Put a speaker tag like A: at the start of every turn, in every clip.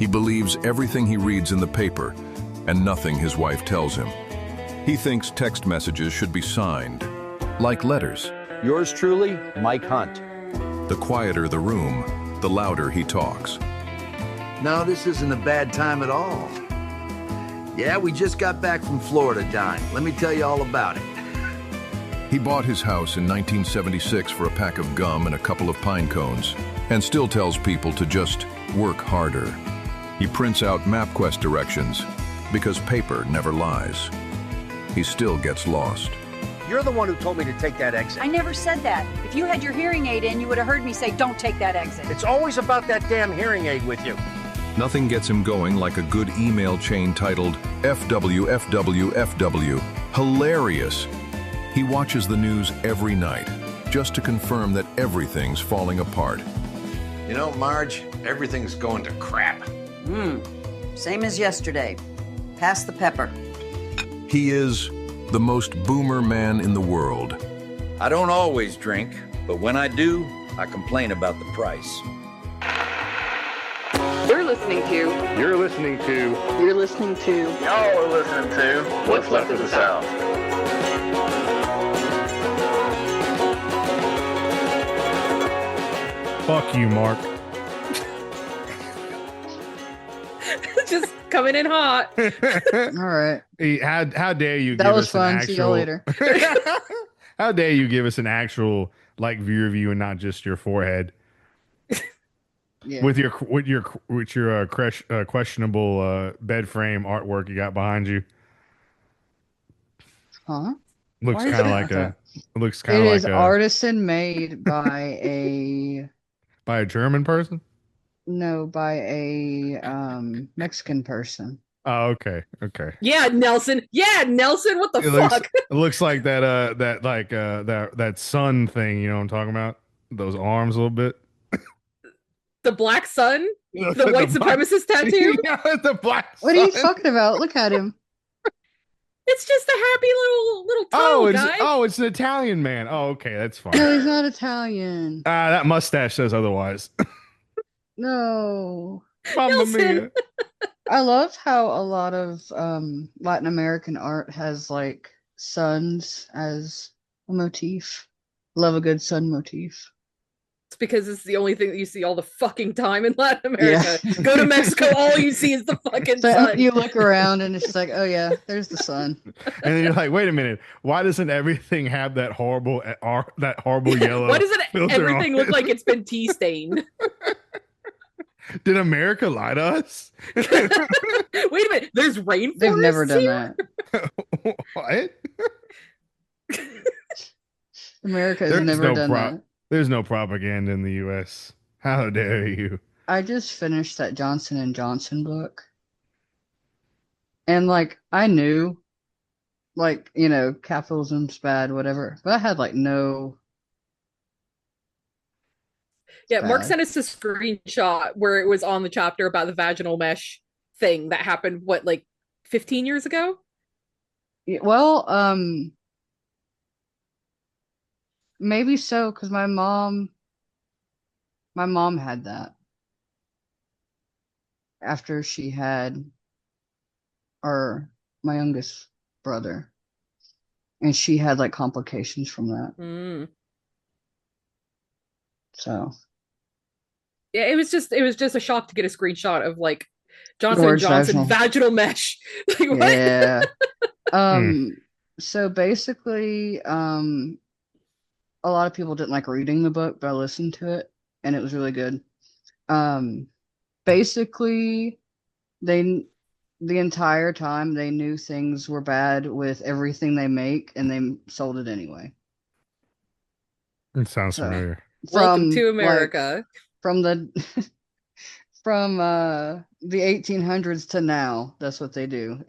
A: He believes everything he reads in the paper and nothing his wife tells him. He thinks text messages should be signed, like letters.
B: Yours truly, Mike Hunt.
A: The quieter the room, the louder he talks.
C: No, this isn't a bad time at all. Yeah, we just got back from Florida, Don. Let me tell you all about it.
A: He bought his house in 1976 for a pack of gum and a couple of pine cones, and still tells people to just work harder. He prints out MapQuest directions because paper never lies. He still gets lost.
B: You're the one who told me to take that exit.
D: I never said that. If you had your hearing aid in, you would have heard me say, don't take that exit.
B: It's always about that damn hearing aid with you.
A: Nothing gets him going like a good email chain titled FWFWFW. Hilarious. He watches the news every night just to confirm that everything's falling apart.
C: You know, Marge, everything's going to crap.
D: Same as yesterday. Pass the pepper.
A: He is the most boomer man in the world.
E: I don't always drink, but when I do, I complain about the price.
F: You're listening to.
G: You're listening to.
F: You're listening to.
G: Y'all are listening to What's Left of the South.
H: Fuck you, Mark.
I: Just coming in hot.
J: All right.
H: How dare you
J: That
H: give
J: was
H: us
J: fun.
H: an actual...
J: See y'all later.
H: How dare you give us an actual like view of you and not just your forehead?
J: Yeah.
H: With your questionable bed frame artwork you got behind you.
J: Huh?
H: Looks
J: Why is
H: kind of
J: it
H: like
J: that?
H: It looks kind
J: It
H: of
J: is
H: like
J: artisan made by a
H: by a German person.
J: no, by a Mexican person.
H: Oh, okay.
I: Yeah, Nelson. What the fuck?
H: It looks like that sun thing. You know what I'm talking about? Those arms a little bit.
I: The black sun? The white supremacist tattoo?
H: Yeah, the black
J: What are you talking about? Look at him.
I: It's just a happy little toe,
H: it's an Italian man. Oh, okay, that's fine.
J: No, he's not Italian.
H: That mustache says otherwise.
J: No.
H: Mamma mia.
J: I love how a lot of Latin American art has like suns as a motif. Love a good sun motif.
I: It's because it's the only thing that you see all the fucking time in Latin America. Yeah. Go to Mexico, all you see is the fucking sun.
J: You look around and it's just like, oh yeah, there's the sun.
H: And then you're like, wait a minute, why doesn't everything have that horrible yellow?
I: Why doesn't everything look like it's been tea stained?
H: Did America lie to us?
I: Wait a minute, there's rainforests.
J: They've never done
I: here?
J: that.
H: What?
J: America has never done that.
H: There's no propaganda in the U.S. How dare you?
J: I just finished that Johnson & Johnson book. And, like, I knew, like, you know, capitalism's bad, whatever. But I had, like, no...
I: Yeah, Mark sent us a screenshot where it was on the chapter about the vaginal mesh thing that happened, 15 years ago?
J: Yeah, well, maybe so, because my mom had that after she had my youngest brother, and she had like complications from that. So
I: yeah, it was just a shock to get a screenshot of like Johnson & Johnson vaginal mesh. Like, what?
J: Yeah. So basically, a lot of people didn't like reading the book, but I listened to it and it was really good. Basically, the entire time they knew things were bad with everything they make and they sold it anyway.
H: It sounds familiar.
I: Welcome to America.
J: Like, from the 1800s to now, that's what they do.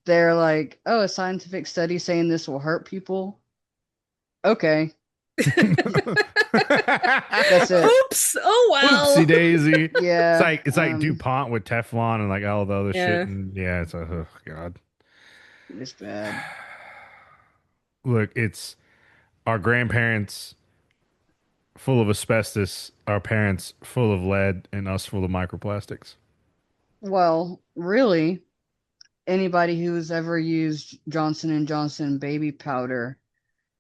J: They're like, oh, a scientific study saying this will hurt people. Okay. That's it.
I: Oops. Oh wow.
H: Oopsie daisy.
J: Yeah.
H: It's like DuPont with Teflon and like all the other shit. And it's oh god.
J: It's bad.
H: Look, it's our grandparents full of asbestos, our parents full of lead, and us full of microplastics.
J: Well, really, anybody who's ever used Johnson and Johnson baby powder,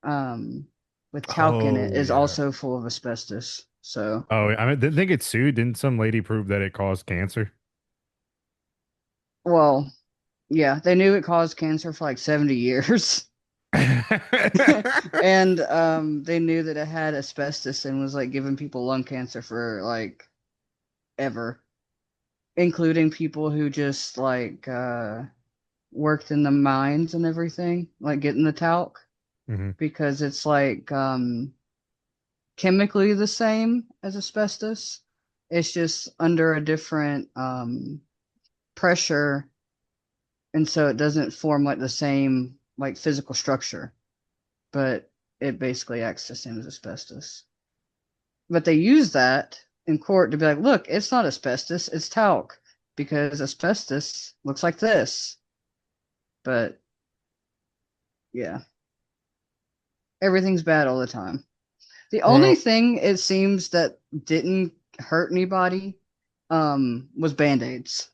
J: with talc in it
H: Oh
J: is
H: yeah.
J: also full of asbestos. So,
H: Oh, I mean, didn't they get sued? Didn't some lady prove that it caused cancer?
J: well, yeah, they knew it caused cancer for like 70 years. And they knew that it had asbestos and was like giving people lung cancer for like ever, including people who just like worked in the mines and everything, like getting the talc,
H: Mhm.
J: because it's like chemically the same as asbestos. It's just under a different pressure, and so it doesn't form like the same like physical structure, but it basically acts the same as asbestos. But they use that in court to be like, look, it's not asbestos, it's talc, because asbestos looks like this. But yeah, everything's bad all the time. The only
H: Well,
J: thing it seems that didn't hurt anybody was band-aids.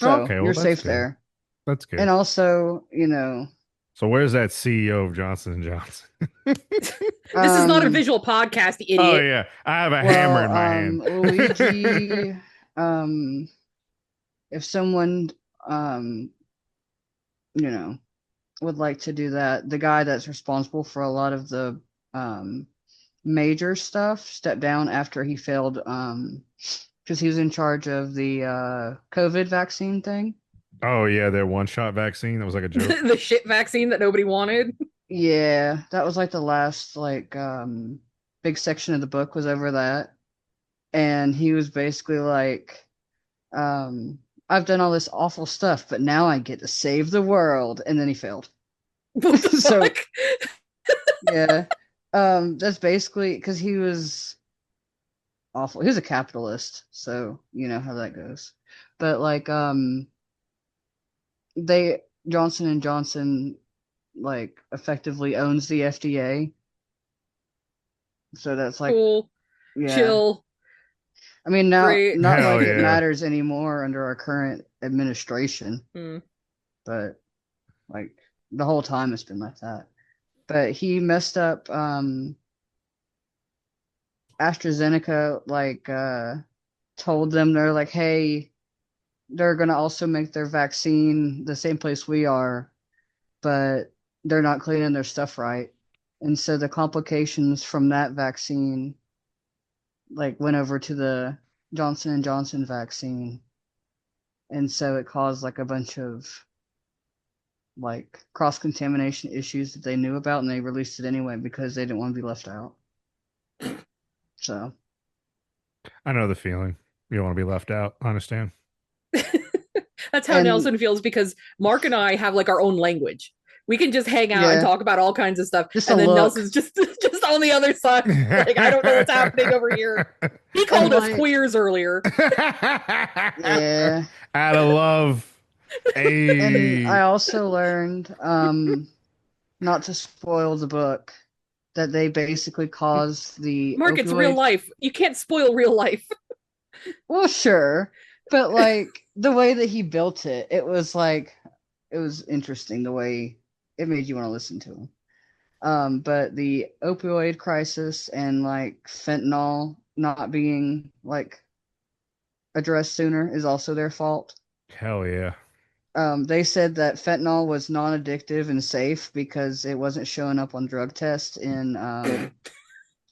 J: So
H: okay, well
J: you're
H: that's
J: safe
H: good.
J: there.
H: That's good.
J: And also, you know,
H: So where's that CEO of Johnson and Johnson?
I: This is not a visual podcast, you
H: Oh
I: idiot.
H: yeah, I have a hammer in my hand.
J: Luigi, if someone you know, would like to do that, the guy that's responsible for a lot of the major stuff stepped down after he failed because he was in charge of the COVID vaccine thing.
H: Oh yeah, their one-shot vaccine. That was like a joke.
I: The shit vaccine that nobody wanted.
J: Yeah, that was like the last like big section of the book was over that. And he was basically like, I've done all this awful stuff, but now I get to save the world. And then he failed.
I: What the
J: So-
I: fuck?
J: Yeah. That's basically because he was awful. He was a capitalist, so you know how that goes. But like they Johnson and Johnson like effectively owns the FDA. So that's like
I: Cool,
J: yeah.
I: chill.
J: I mean now
I: Great.
J: not
H: Hell
J: like it
H: yeah.
J: matters anymore under our current administration,
I: Hmm.
J: but like the whole time it's been like that. But he messed up AstraZeneca like told them they're like, hey, they're gonna also make their vaccine the same place we are, but they're not cleaning their stuff right. And so the complications from that vaccine like went over to the Johnson and Johnson vaccine. And so it caused like a bunch of like cross contamination issues that they knew about, and they released it anyway because they didn't want to be left out. So
H: I know the feeling. You don't want to be left out. I understand.
I: That's how
J: And-
I: Nelson feels because Mark and I have like our own language. We can just hang out
J: Yeah.
I: and talk about all kinds of stuff.
J: Just
I: and
J: a
I: then
J: look.
I: Nelson's just on the other side. Like, I don't know what's happening over here. He called us
J: like-
I: queers earlier.
J: yeah.
H: Out of love. Hey.
J: And I also learned, not to spoil the book, that they basically caused the
I: Mark, it's real
J: opioid-
I: life. You can't spoil real life.
J: Well, sure, but like the way that he built it, it was interesting the way it made you want to listen to him. But the opioid crisis and like fentanyl not being like addressed sooner is also their fault.
H: Hell yeah.
J: They said that fentanyl was non-addictive and safe because it wasn't showing up on drug tests in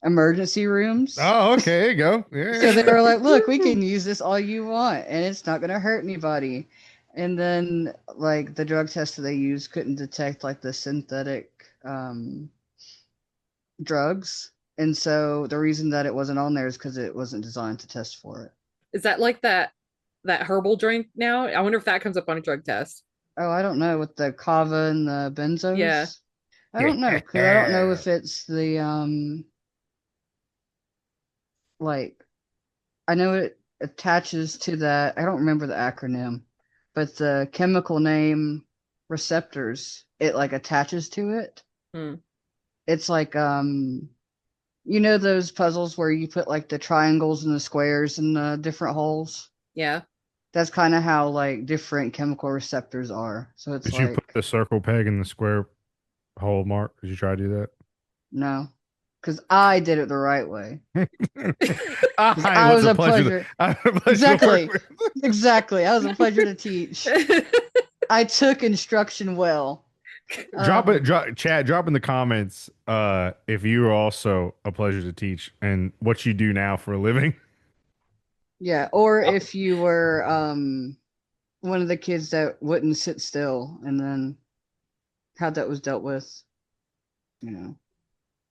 J: emergency rooms.
H: Oh, okay. There you go. Yeah.
J: So they were like, look, we can use this all you want and it's not going to hurt anybody. And then like the drug test that they used couldn't detect like the synthetic drugs. And so the reason that it wasn't on there is because it wasn't designed to test for it.
I: Is that like that herbal drink now? I wonder if that comes up on a drug test.
J: Oh, I don't know, with the kava and the benzos.
I: Yeah.
J: I don't know, 'cause I don't know if it's the like I know it attaches to that. I don't remember the acronym, but the chemical name receptors, it like attaches to it.
I: Hmm.
J: It's like you know those puzzles where you put like the triangles and the squares and the different holes?
I: Yeah.
J: that's kind of how like different chemical receptors are. So it's
H: Did you put
J: like
H: the circle peg in the square hole, Mark? Did you try to do that?
J: no, because I did it the right way.
H: I was a
J: pleasure.
H: I was a pleasure to
J: Exactly.
H: work with.
J: Exactly. I was a pleasure to teach. I took instruction well.
H: Chat, drop in the comments if you are also a pleasure to teach and what you do now for a living.
J: Yeah, or if you were one of the kids that wouldn't sit still, and then how that was dealt with. You know,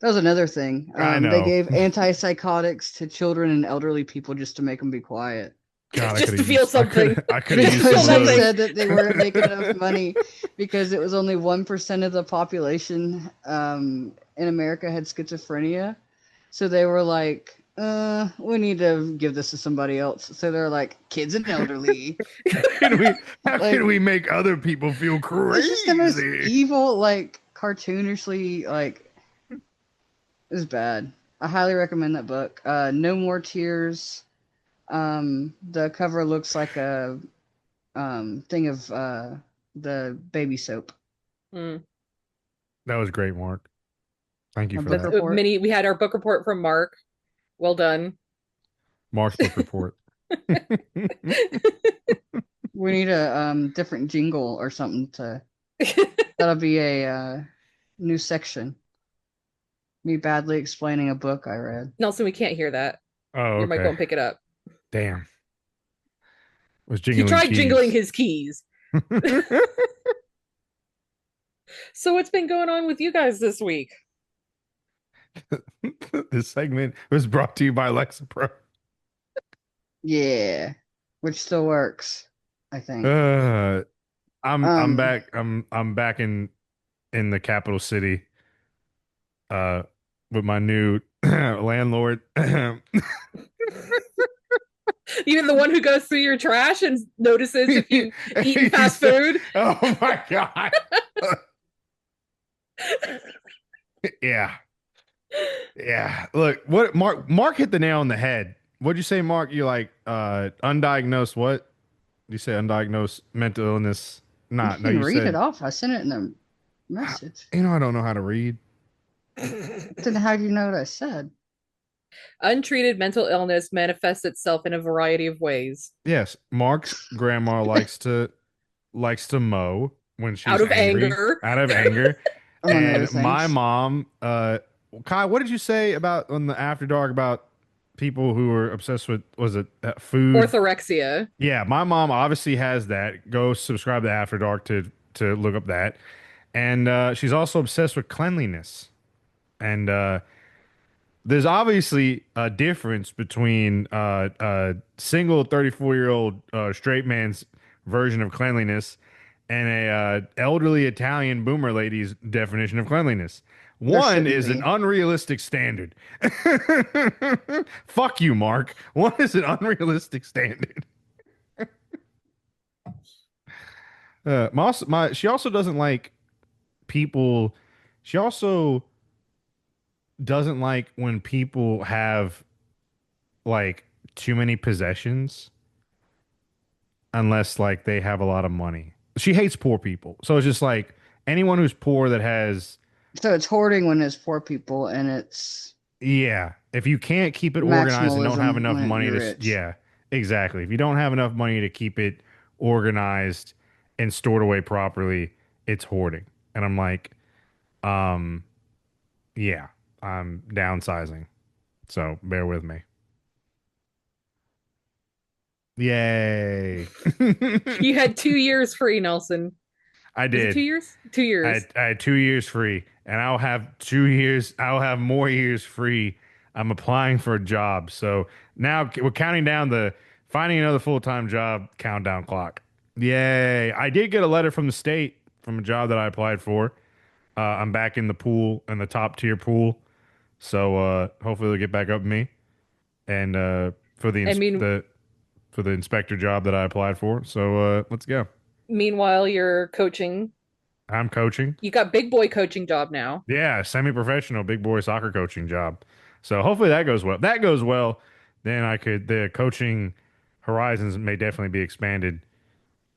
J: that was another thing.
H: I know.
J: They gave antipsychotics to children and elderly people just to make them be quiet.
H: God,
I: Just to feel something.
H: I could have used
J: Because
H: some of
J: they
H: those.
J: said that they weren't making enough money because it was only 1% of the population in America had schizophrenia. So they were like, we need to give this to somebody else. So they're like, kids and elderly.
H: How can we make other people feel crazy?
J: It's just the most evil, like, cartoonishly, like, it was bad. I highly recommend that book. No More Tears. The cover looks like a thing of the baby soap.
I: Mm.
H: That was great, Mark. Thank you
J: A
H: for
J: book
H: that.
J: report.
I: We had our book report from Mark. Well done.
H: Mark's book report.
J: We need a different jingle or something to. That'll be a new section. Me badly explaining a book I read.
I: Nelson, we can't hear that.
H: Oh,
I: Your mic
H: okay.
I: won't pick it up.
H: Damn. Was
I: He
H: jingling
I: tried
H: keys.
I: jingling his keys. So what's been going on with you guys this week?
H: This segment was brought to you by Lexapro.
J: Yeah, which still works, I think.
H: I'm back. I'm back in the capital city. With my new landlord.
I: Even the one who goes through your trash and notices if you eat fast food.
H: Oh my god. Yeah. Look, what Mark hit the nail on the head. What'd you say, Mark? You like undiagnosed what? You say undiagnosed mental illness.
J: You can read it off. I sent it in a message.
H: I don't know how to read.
J: Then how do you know what I said?
I: Untreated mental illness manifests itself in a variety of ways.
H: Yes, Mark's grandma likes to mow when she's
I: Out of
H: angry,
I: anger.
H: Out of anger.
J: Among other
H: And my
J: things.
H: mom, Kai, what did you say about on the After Dark about people who are obsessed with food?
I: Orthorexia.
H: Yeah, my mom obviously has that. Go subscribe to After Dark to look up that. And she's also obsessed with cleanliness. And there's obviously a difference between a single 34-year-old straight man's version of cleanliness and a elderly Italian boomer lady's definition of cleanliness. One is an unrealistic standard. Fuck you, Mark. One is an unrealistic standard. She also doesn't like people. She also doesn't like when people have like too many possessions unless like they have a lot of money. She hates poor people. So it's just like anyone who's poor that has.
J: So it's hoarding when it's poor people, and it's
H: if you can't keep it organized and don't have
J: maximalism
H: enough
J: when
H: money
J: you're
H: to
J: rich.
H: exactly. If you don't have enough money to keep it organized and stored away properly, it's hoarding. And I'm like, yeah, I'm downsizing. So bear with me. Yay.
I: You had 2 years free, Nelson.
H: I
I: Was it
H: did.
I: 2 years? 2 years.
H: I had 2 years free, and I'll have 2 years. I'll have more years free. I'm applying for a job, so now we're counting down the finding another full-time job countdown clock. Yay! I did get a letter from the state from a job that I applied for. I'm back in the pool, in the top tier pool, so hopefully they'll get back up to me. And for the for the inspector job that I applied for, so let's go.
I: Meanwhile, you're coaching.
H: I'm coaching.
I: You got big boy coaching job now.
H: Yeah, semi-professional big boy soccer coaching job. So hopefully that goes well. If that goes well, then the coaching horizons may definitely be expanded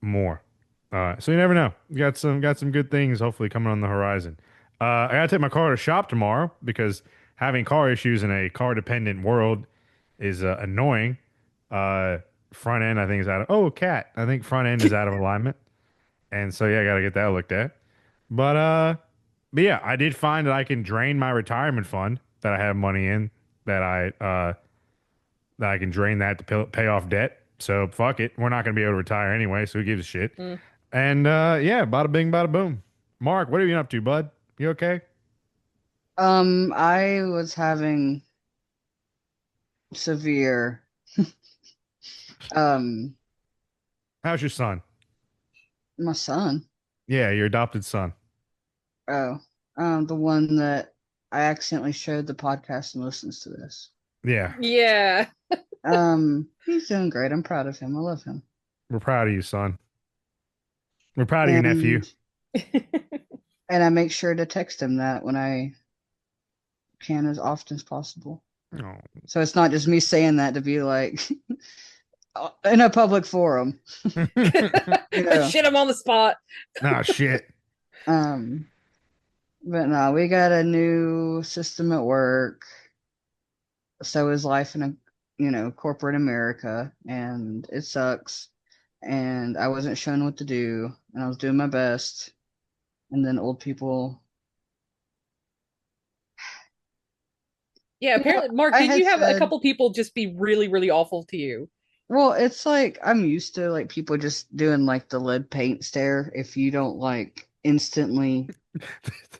H: more. So you never know. You got some good things hopefully coming on the horizon. I gotta take my car to shop tomorrow because having car issues in a car dependent world is annoying. Front end I think is out of cat. I think front end is out of alignment, and so yeah, I gotta get that looked at. But yeah, I did find that I can drain my retirement fund that I have money in that I can drain that to pay off debt. So fuck it, we're not gonna be able to retire anyway. So who gives a shit? And yeah, bada bing, bada boom. Mark, what are you up to, bud? You okay?
J: I was having severe
H: How's your son?
J: my son.
H: Yeah, your adopted son.
J: Oh, the one that I accidentally showed the podcast and listens to this.
H: Yeah,
I: Yeah.
J: He's doing great. I'm proud of him. I love him.
H: we're proud of you, son. We're proud of your nephew.
J: And I make sure to text him that when I can as often as possible.
H: Oh.
J: So it's not just me saying that to be like in a public forum. You know.
I: Shit, I'm on the spot.
H: Nah, shit.
J: But no, we got a new system at work. So is life in corporate America, and it sucks. And I wasn't shown what to do, and I was doing my best. And then old people.
I: Yeah, apparently, Mark, did you have a couple people just be really, really awful to you?
J: Well, it's like I'm used to like people just doing like the lead paint stare if you don't like instantly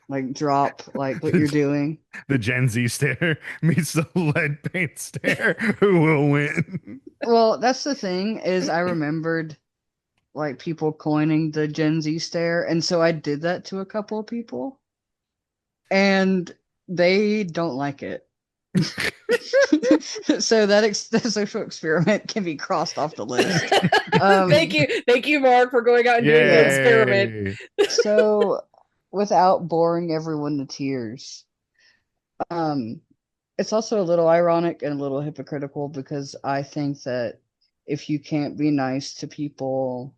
J: like drop like what you're doing.
H: The Gen Z stare meets the lead paint stare. Who will win?
J: Well, that's the thing is I remembered like people coining the Gen Z stare, and so I did that to a couple of people, and they don't like it. So that social experiment can be crossed off the list.
I: Thank you, Mark, for going out and doing the experiment.
J: So, without boring everyone to tears, it's also a little ironic and a little hypocritical because I think that if you can't be nice to people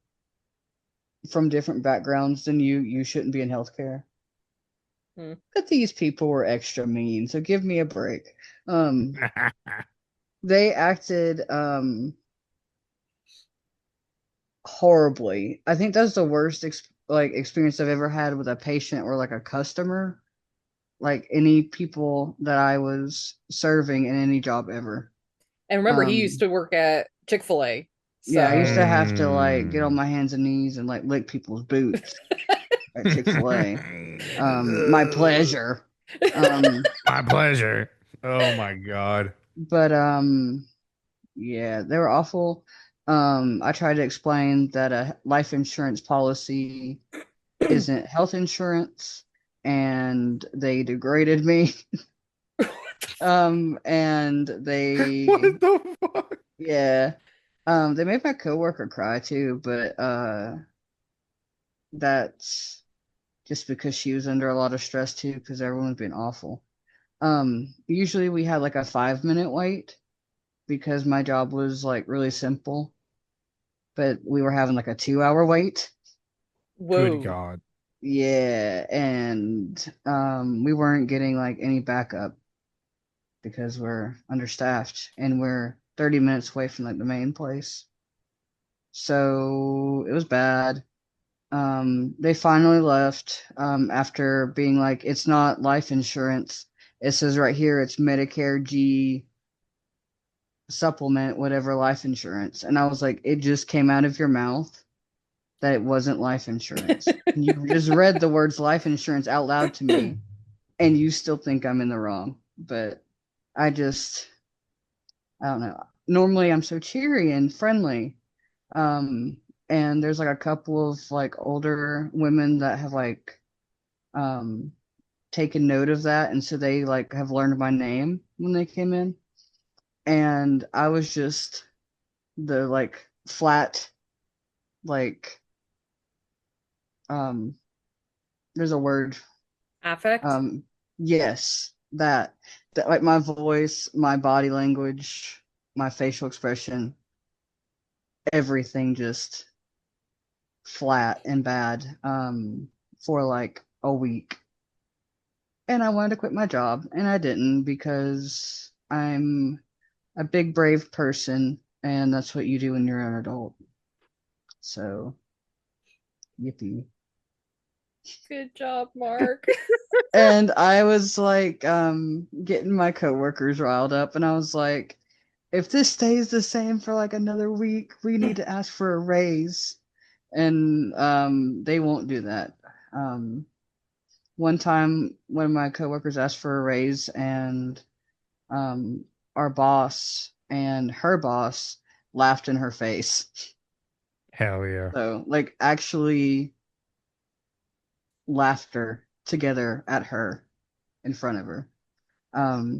J: from different backgrounds than you shouldn't be in healthcare. But these people were extra mean, so give me a break. They acted horribly. I think that's the worst experience I've ever had with a patient or like a customer, like any people that I was serving in any job ever.
I: And remember, he used to work at Chick-fil-A. So.
J: Yeah, I used to have to like get on my hands and knees and like lick people's boots at Chick-fil-A. My pleasure.
H: My pleasure. Oh my god.
J: But yeah, they were awful. I tried to explain that a life insurance policy isn't health insurance, and they degraded me. And they
H: what the fuck?
J: Yeah. They made my coworker cry too, but that's just because she was under a lot of stress too, because everyone's been awful. Usually we had like a 5-minute wait because my job was like really simple, but we were having like a 2-hour wait.
I: Whoa.
H: Good God.
J: Yeah, and we weren't getting like any backup because we're understaffed and we're 30 minutes away from like the main place. So it was bad. They finally left after being like, it's not life insurance. It says right here it's Medicare G supplement, whatever life insurance. And I was like, it just came out of your mouth that it wasn't life insurance. You just read the words life insurance out loud to me, and you still think I'm in the wrong. But I don't know. Normally I'm so cheery and friendly. And there's like a couple of like older women that have like taken note of that, and so they like have learned my name when they came in. And I was just the like flat like there's a word.
I: Affect?
J: Yes, that like my voice, my body language, my facial expression everything just flat and bad for like a week. And I wanted to quit my job, and I didn't because I'm a big, brave person, and that's what you do when you're an adult. So, yippee.
I: Good job, Mark.
J: And I was like, getting my coworkers riled up, and I was like, if this stays the same for like another week, we need to ask for a raise. And they won't do that. One time, one of my coworkers asked for a raise, and our boss and her boss laughed in her face.
H: Hell yeah.
J: So, like, actually laughter together at her in front of her.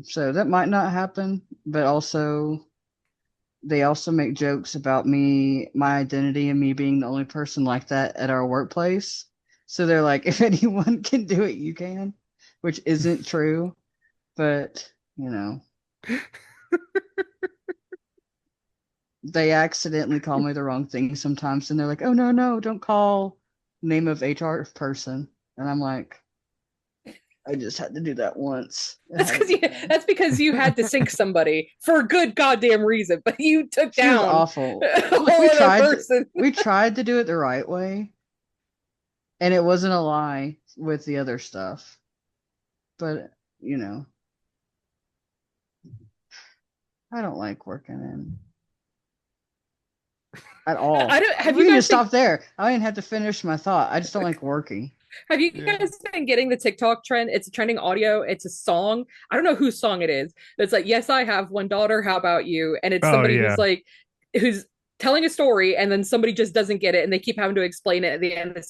J: So that might not happen, but also they also make jokes about me, my identity, and me being the only person like that at our workplace. So they're like, if anyone can do it, you can, which isn't true, but you know. They accidentally call me the wrong thing sometimes, and they're like, oh no, don't call name of HR person. And I'm like, I just had to do that once.
I: That's because you had to sink somebody for a good goddamn reason, but you took
J: She was
I: down
J: awful.
I: a whole other person.
J: We tried to do it the right way, and it wasn't a lie with the other stuff. But, you know, I don't like working in at all.
I: Have
J: we
I: you
J: need to
I: guys
J: stop there. I didn't have to finish my thought. I just don't like working.
I: Have you guys been getting the TikTok trend? It's a trending audio. It's a song. I don't know whose song it is. It's like, yes, I have one daughter. How about you? And it's somebody who's telling a story, and then somebody just doesn't get it, and they keep having to explain it at the end.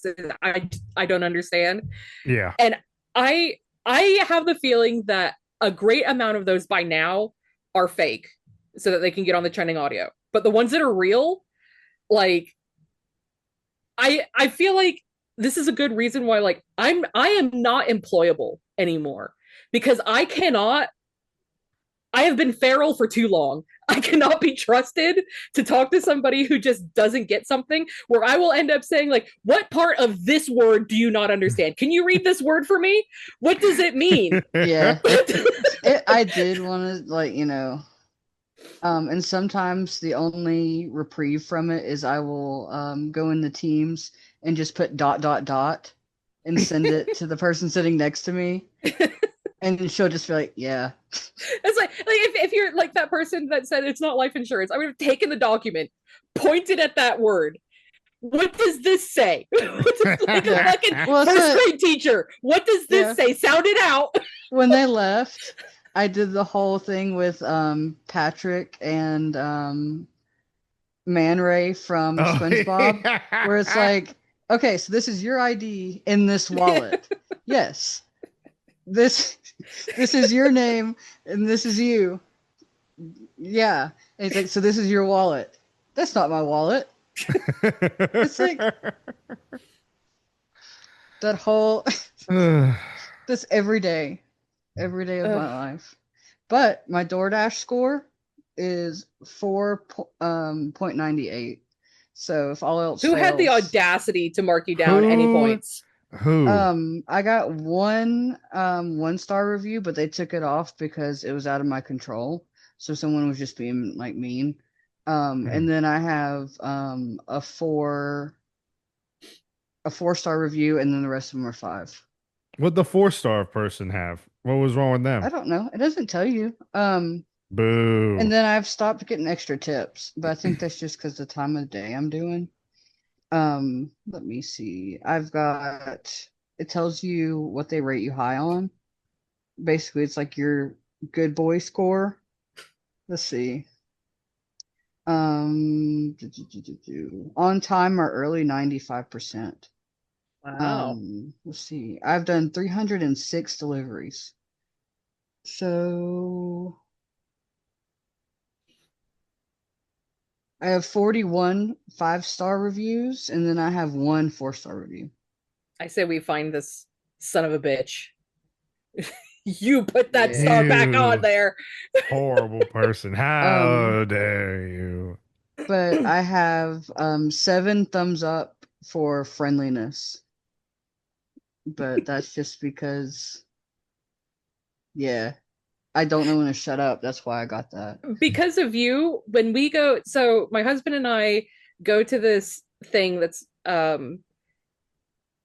I: I don't understand.
H: Yeah.
I: And I have the feeling that a great amount of those by now are fake, so that they can get on the trending audio. But the ones that are real, like, I feel like this is a good reason why, like, I am not employable anymore, because I have been feral for too long. I cannot be trusted to talk to somebody who just doesn't get something, where I will end up saying, like, what part of this word do you not understand? Can you read this word for me? What does it mean?
J: Yeah. I did want to, like, you know, and sometimes the only reprieve from it is I will go in the Teams and just put ... and send it to the person sitting next to me. And she'll just be like, yeah.
I: It's like if you're like that person that said it's not life insurance, I would have taken the document, pointed at that word. What does this say? Like a fucking first grade teacher. What does this say? Sound it out.
J: When they left, I did the whole thing with Patrick and Man Ray from SpongeBob, where it's like, okay, so this is your ID in this wallet. Yes. This is your name, and this is you. Yeah. And it's like, so this is your wallet. That's not my wallet. It's like that whole that's every day of my life. But my DoorDash score is 4.98. So if all else
I: Who
J: fails,
I: had the audacity to mark you down any points?
H: Who?
J: I got one 1-star review, but they took it off because it was out of my control. So someone was just being like mean. And then I have a 4-star review, and then the rest of them are 5.
H: What'd the 4-star person have? What was wrong with them?
J: I don't know. It doesn't tell you.
H: Boo.
J: And then I've stopped getting extra tips, but I think that's just because the time of the day I'm doing. Let me see. It tells you what they rate you high on. Basically, it's like your good boy score. Let's see. On time or early, 95%.
I: Wow.
J: Let's see. I've done 306 deliveries. So I have 41 5-star reviews, and then I have 1 4-star review.
I: I say we find this son of a bitch. You put that star back on there.
H: Horrible person. How dare you?
J: but I have 7 thumbs up for friendliness. But that's just because, yeah, I don't know when to shut up. That's why I got that.
I: Because of you, when we go, so my husband and I go to this thing that's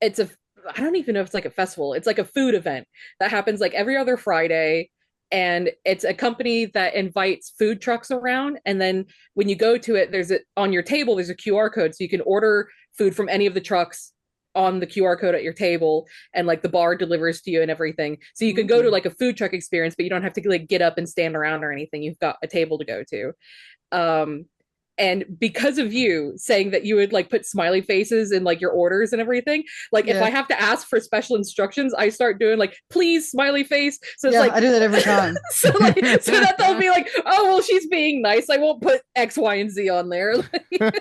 I: it's a, I don't even know if it's like a festival. It's like a food event that happens like every other Friday. And it's a company that invites food trucks around. And then when you go to it, on your table, there's a QR code. So you can order food from any of the trucks on the QR code at your table, and like the bar delivers to you and everything. So you can go to like a food truck experience, but you don't have to like get up and stand around or anything. You've got a table to go to. And because of you saying that you would like put smiley faces in like your orders and everything, like if I have to ask for special instructions, I start doing like, please, smiley face. So it's like
J: I do that every time.
I: so that they'll be like, oh well, she's being nice, I won't put X, Y, and Z on there.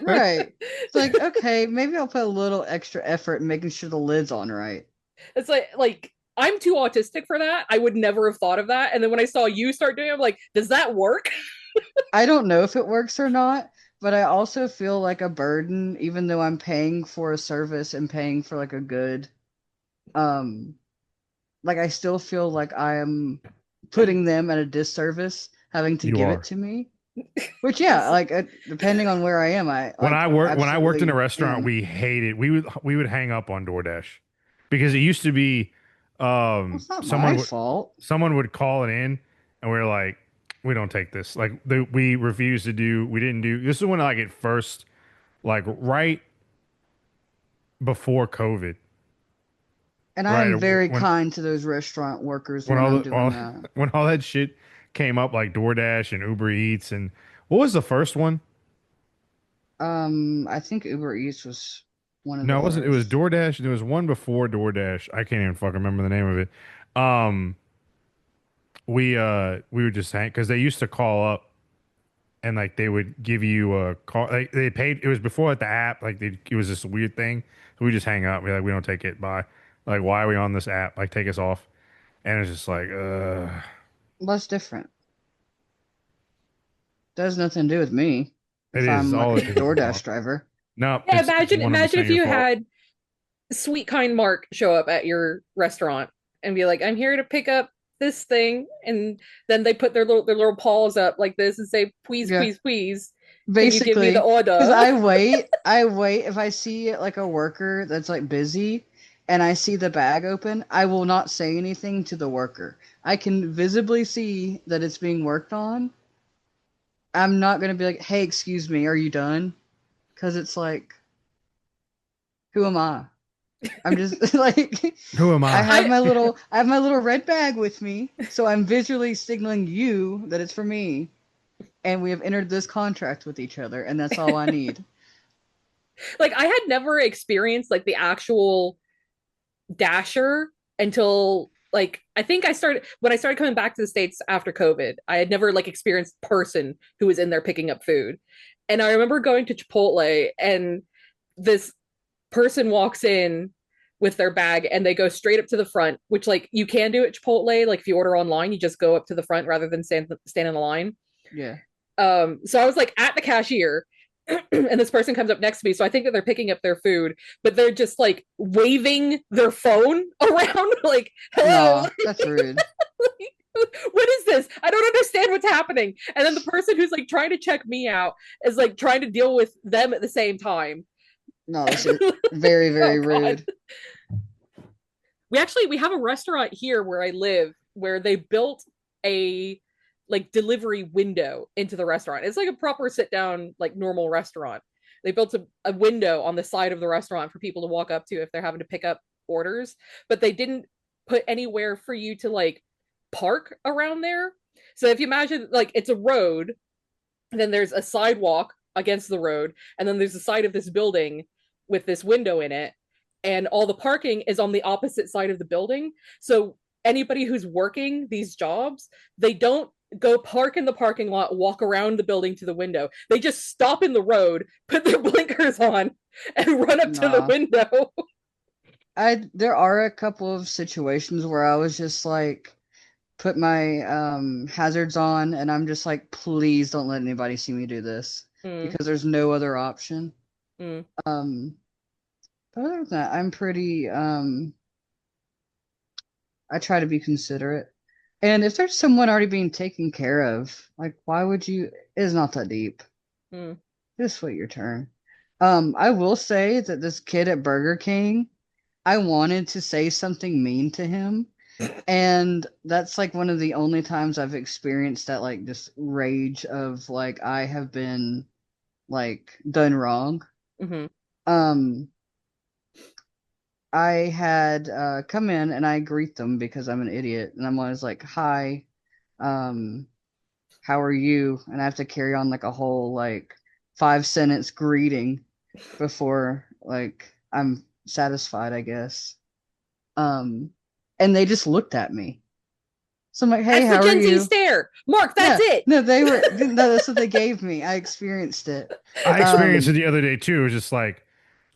J: Right. It's like, okay, maybe I'll put a little extra effort in making sure the lid's on right.
I: It's like I'm too autistic for that. I would never have thought of that. And then when I saw you start doing it, I'm like, does that work?
J: I don't know if it works or not, but I also feel like a burden, even though I'm paying for a service and paying for like a good, like I still feel like I am putting them at a disservice having to give it to me. Which like depending on where I am,
H: when I worked in a restaurant, we hated we would hang up on DoorDash because it used to be
J: it's not my fault.
H: Someone would call it in and we are like, we don't take this. Like we refused to do. We didn't do. This is when like it first, like right before COVID.
J: And I'm very kind to those restaurant workers when I'm doing that.
H: When all that shit came up, like DoorDash and Uber Eats, and what was the first one?
J: I think Uber Eats was one of.
H: No, it wasn't. It was DoorDash, and there was one before DoorDash. I can't even fucking remember the name of it. We would just hang because they used to call up and like they would give you a call. Like they paid. It was before like the app. Like it was this weird thing. So we just hang up. We're like, we don't take it. Bye. Like, why are we on this app? Like, take us off. And it's just like,
J: What's different? That has nothing to do with me.
H: It is
J: I'm
H: all
J: like a DoorDash driver.
H: No.
I: Yeah, imagine if you had sweet kind Mark show up at your restaurant and be like, I'm here to pick up this thing, and then they put their little paws up like this and say, please, please, please.
J: Basically,
I: can you give me the order?
J: Because I wait if I see like a worker that's like busy and I see the bag open, I will not say anything to the worker. I can visibly see that it's being worked on. I'm not gonna be like, hey, excuse me, are you done? Because it's like, who am I? I'm just like,
H: who am I?
J: I have my little red bag with me, so I'm visually signaling you that it's for me, and we have entered this contract with each other, and that's all I need.
I: Like, I had never experienced like the actual Dasher until like I think when I started coming back to the States after COVID. I had never like experienced a person who was in there picking up food. And I remember going to Chipotle and this person walks in with their bag and they go straight up to the front, which like you can do at Chipotle. Like if you order online, you just go up to the front rather than stand in the line.
J: Yeah.
I: So I was like at the cashier and this person comes up next to me. So I think that they're picking up their food, but they're just like waving their phone around like, hello.
J: No, that's rude.
I: What is this? I don't understand what's happening. And then the person who's like trying to check me out is like trying to deal with them at the same time.
J: No, this is very, very rude.
I: We have a restaurant here where I live where they built a like delivery window into the restaurant. It's like a proper sit down, like normal restaurant. They built a window on the side of the restaurant for people to walk up to if they're having to pick up orders, but they didn't put anywhere for you to like park around there. So if you imagine like it's a road, then there's a sidewalk against the road, and then there's the side of this building with this window in it, and all the parking is on the opposite side of the building. So anybody who's working these jobs, they don't go park in the parking lot, walk around the building to the window. They just stop in the road, put their blinkers on, and run up to the window.
J: There are a couple of situations where I was just like, put my hazards on, and I'm just like, please don't let anybody see me do this. because there's no other option.
I: Mm.
J: But other than that, I'm pretty I try to be considerate. And if there's someone already being taken care of, like why would you it's not that deep.
I: Mm.
J: Just wait your turn. I will say that this kid at Burger King, I wanted to say something mean to him. And that's like one of the only times I've experienced that like just rage of like I have been like done wrong.
I: Mm-hmm.
J: I had come in and I greet them because I'm an idiot and I'm always like, hi, how are you? And I have to carry on like a whole like 5-sentence greeting before like I'm satisfied, I guess. And they just looked at me. So I'm like, hey,
I: that's
J: how
I: the
J: are
I: Gen Z
J: you?
I: stare. Mark, that's it.
J: No, that's what they gave me. I experienced it.
H: I experienced it the other day too. It was just like,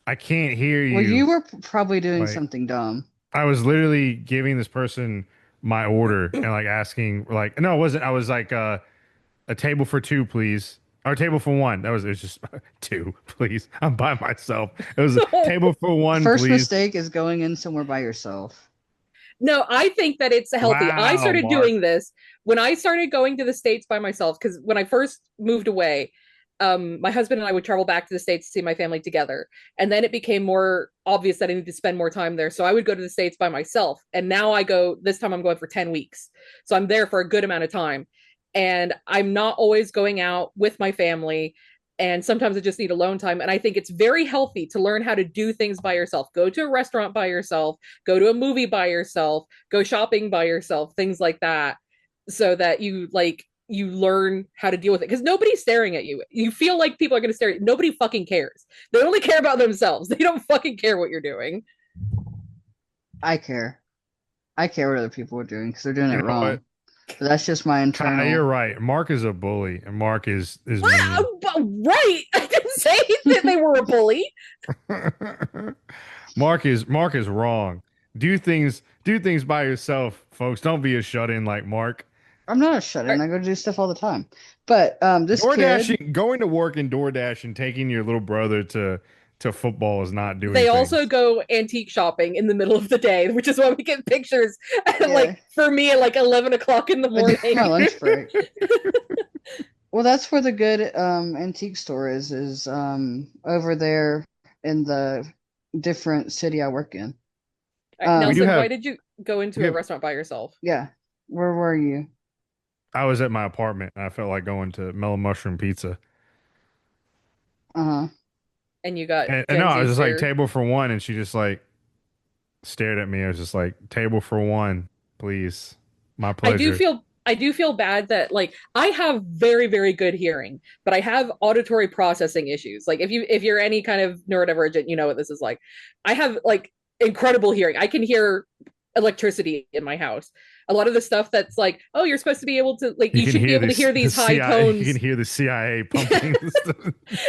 H: I can't hear you.
J: Well, you were probably doing
H: like,
J: something dumb.
H: I was literally giving this person my order and like asking, like, no, it wasn't. I was like, a table for 2, please. Or a table for 1. It was just 2, please. I'm by myself. It was a table for 1,
J: First
H: please.
J: mistake is going in somewhere by yourself.
I: No, I think that it's healthy.
H: Wow,
I: I started
H: Mark.
I: doing this when I started going to the States by myself, because when I first moved away, my husband and I would travel back to the States to see my family together. And then it became more obvious that I needed to spend more time there. So I would go to the States by myself. And now this time I'm going for 10 weeks. So I'm there for a good amount of time. And I'm not always going out with my family. And sometimes I just need alone time. And I think it's very healthy to learn how to do things by yourself. Go to a restaurant by yourself, go to a movie by yourself, go shopping by yourself, things like that. So that you learn how to deal with it. Because nobody's staring at you. You feel like people are going to stare at you. Nobody fucking cares. They only care about themselves. They don't fucking care what you're doing.
J: I care. I care what other people are doing because they're doing
H: You
J: it
H: know
J: wrong.
H: what?
J: But that's just my internal.
H: You're right. Mark is a bully, and Mark is mean.
I: Right. I didn't say that they were a bully.
H: Mark is wrong. Do things by yourself, folks. Don't be a shut-in like Mark.
J: I'm not a shut-in. I go to do stuff all the time. But this
H: DoorDashing, going to work in DoorDash and taking your little brother to football is not doing.
I: They also go antique shopping in the middle of the day, which is why we get pictures at, like for me at like 11 o'clock in the morning.
J: My lunch break. Well, that's where the good antique store is over there in the different city I work in.
I: Nelson, why did you go into a restaurant by yourself?
J: Yeah. Where were you?
H: I was at my apartment and I felt like going to Mellow Mushroom Pizza.
J: Uh-huh.
I: And you got
H: and no, I was just like table for 1, and she just like stared at me. I was just like, table for 1, please. My pleasure.
I: I do feel bad that like I have very, very good hearing, but I have auditory processing issues. Like if you're any kind of neurodivergent, you know what this is like. I have like incredible hearing. I can hear electricity in my house. A lot of the stuff that's like, oh, you're supposed to be able to like you should be able to hear these high tones.
H: You can hear the CIA pumping.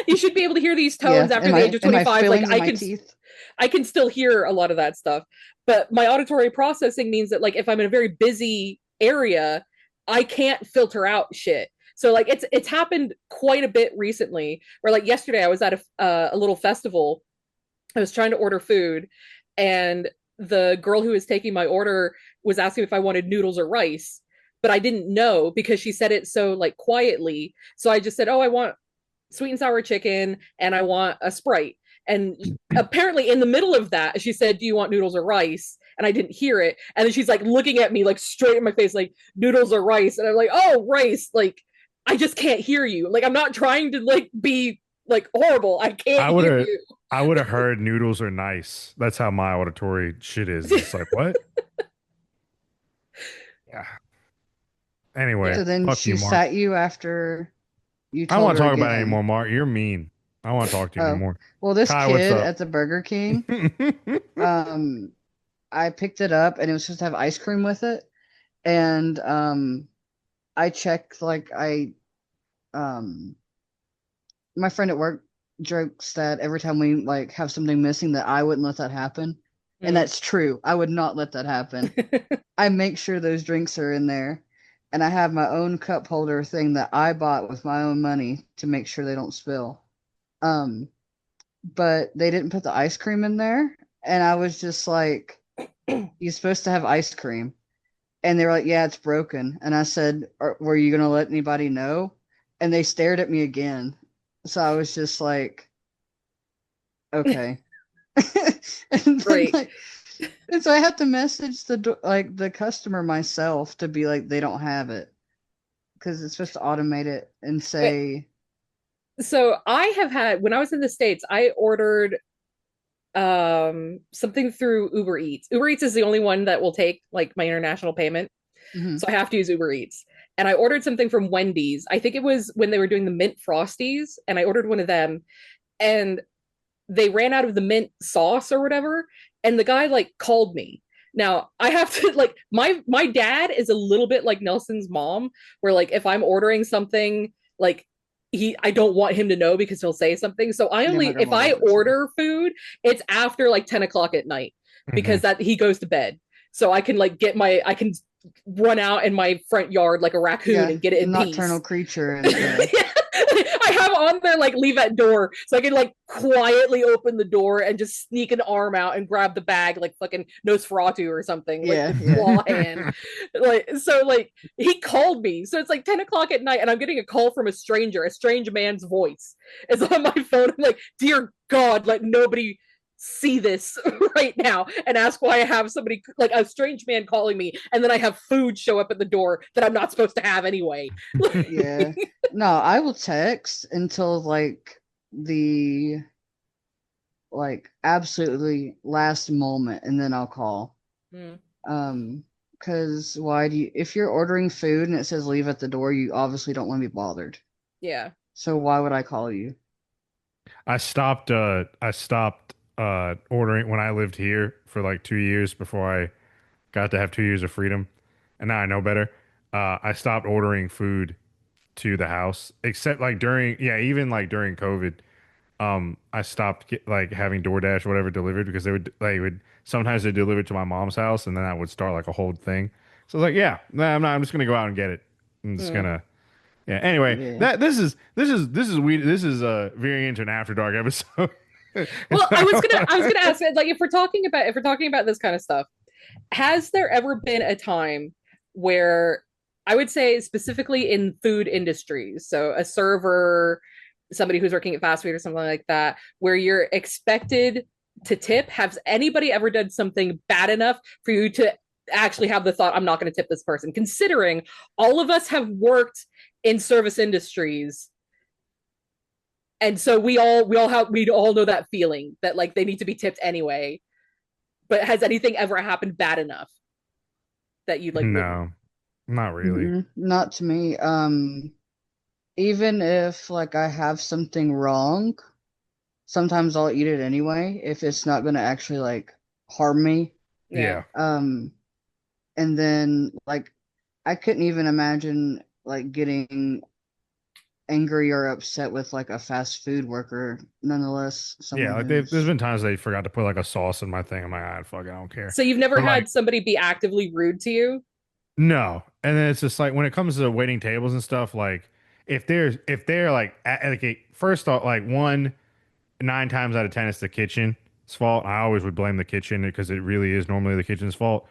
I: You should be able to hear these tones after the age of 25. Like I can still hear a lot of that stuff. But my auditory processing means that like if I'm in a very busy area, I can't filter out shit. So like it's happened quite a bit recently where like yesterday I was at a little festival. I was trying to order food and the girl who was taking my order was asking if I wanted noodles or rice, but I didn't know because she said it so like quietly. So I just said, oh, I want sweet and sour chicken and I want a Sprite. And apparently in the middle of that, she said, do you want noodles or rice? And I didn't hear it. And then she's like looking at me like straight in my face, like noodles or rice. And I'm like, oh, rice. Like, I just can't hear you. Like, I'm not trying to like be like horrible. I can't hear you.
H: I would have heard noodles are nice. That's how my auditory shit is. It's like, what? Yeah. Anyway.
J: So then she sat you after you told
H: I don't want to talk
J: again.
H: about it anymore, Mark. You're mean. I don't want to talk to you anymore.
J: Well, this kid at the Burger King, I picked it up and it was supposed to have ice cream with it. And I checked like my friend at work jokes that every time we like have something missing that I wouldn't let that happen. And that's true. I would not let that happen. I make sure those drinks are in there. and I have my own cup holder thing that I bought with my own money to make sure they don't spill. But they didn't put the ice cream in there, and I was just like, "You're supposed to have ice cream." And they were like, "Yeah, it's broken." And I said, "Were you gonna let anybody know?" And they stared at me again. So I was just like, "Okay." And then,
I: Right.
J: like, and so I have to message the customer myself to be like, they don't have it, because it's supposed to automate it and say.
I: So I have had, when I was in the States, I ordered something through Uber Eats. Uber Eats is the only one that will take like my international payment.
J: Mhm.
I: So I have to use Uber Eats. And I ordered something from Wendy's. I think it was when they were doing the mint frosties, and I ordered one of them, and they ran out of the mint sauce or whatever, and the guy like called me. Now I have to like, my dad is a little bit like Nelson's mom, where like if I'm ordering something, like I don't want him to know because he'll say something. So I only, if I order food, it's after like 10 o'clock at night, because that he goes to bed. So I can like I can run out in my front yard like a raccoon and get it in
J: nocturnal
I: peace.
J: Creature. And,
I: I have on there like leave at door, so I can like quietly open the door and just sneak an arm out and grab the bag like fucking Nosferatu or something. Like claw hand. Like, so like he called me. So it's like 10 o'clock at night and I'm getting a call from a strange man's voice. It's on my phone. I'm like, dear God, let nobody see this right now and ask why I have somebody like a strange man calling me, and then I have food show up at the door that I'm not supposed to have anyway.
J: Yeah. No, I will text until like the absolutely last moment, and then I'll call. Because why do you, if you're ordering food and it says leave at the door, you obviously don't want to be bothered.
I: Yeah.
J: So why would I call you?
H: I stopped ordering when I lived here for like 2 years before I got to have 2 years of freedom, and now I know better. I stopped ordering food to the house, except like even like during COVID. I stopped like having DoorDash or whatever delivered, because they would sometimes they deliver to my mom's house, and then I would start like a whole thing. So I was like, yeah, I'm just gonna go out and get it. I'm just gonna. Yeah. Anyway, this is weird. This is a very into an After Dark episode.
I: Well, I was gonna ask, like, if we're talking about this kind of stuff, has there ever been a time where, I would say specifically in food industries, so a server, somebody who's working at fast food or something like that, where you're expected to tip? Has anybody ever done something bad enough for you to actually have the thought, I'm not going to tip this person, considering all of us have worked in service industries, and so we all know that feeling that like they need to be tipped anyway? But has anything ever happened bad enough that you'd like?
H: No, not really.
J: Not to me. Even if like I have something wrong, sometimes I'll eat it anyway if it's not going to actually like harm me.
H: Yeah.
J: And then like I couldn't even imagine like getting angry or upset with like a fast food worker. Nonetheless,
H: yeah, like there's been times they forgot to put like a sauce in my thing. I'm like, fuck, I don't care.
I: So you've never had somebody be actively rude to you?
H: No. And then it's just like when it comes to waiting tables and stuff, like if they're like first off, like 9 times out of 10 it's the kitchen's fault. I always would blame the kitchen because it really is normally the kitchen's fault.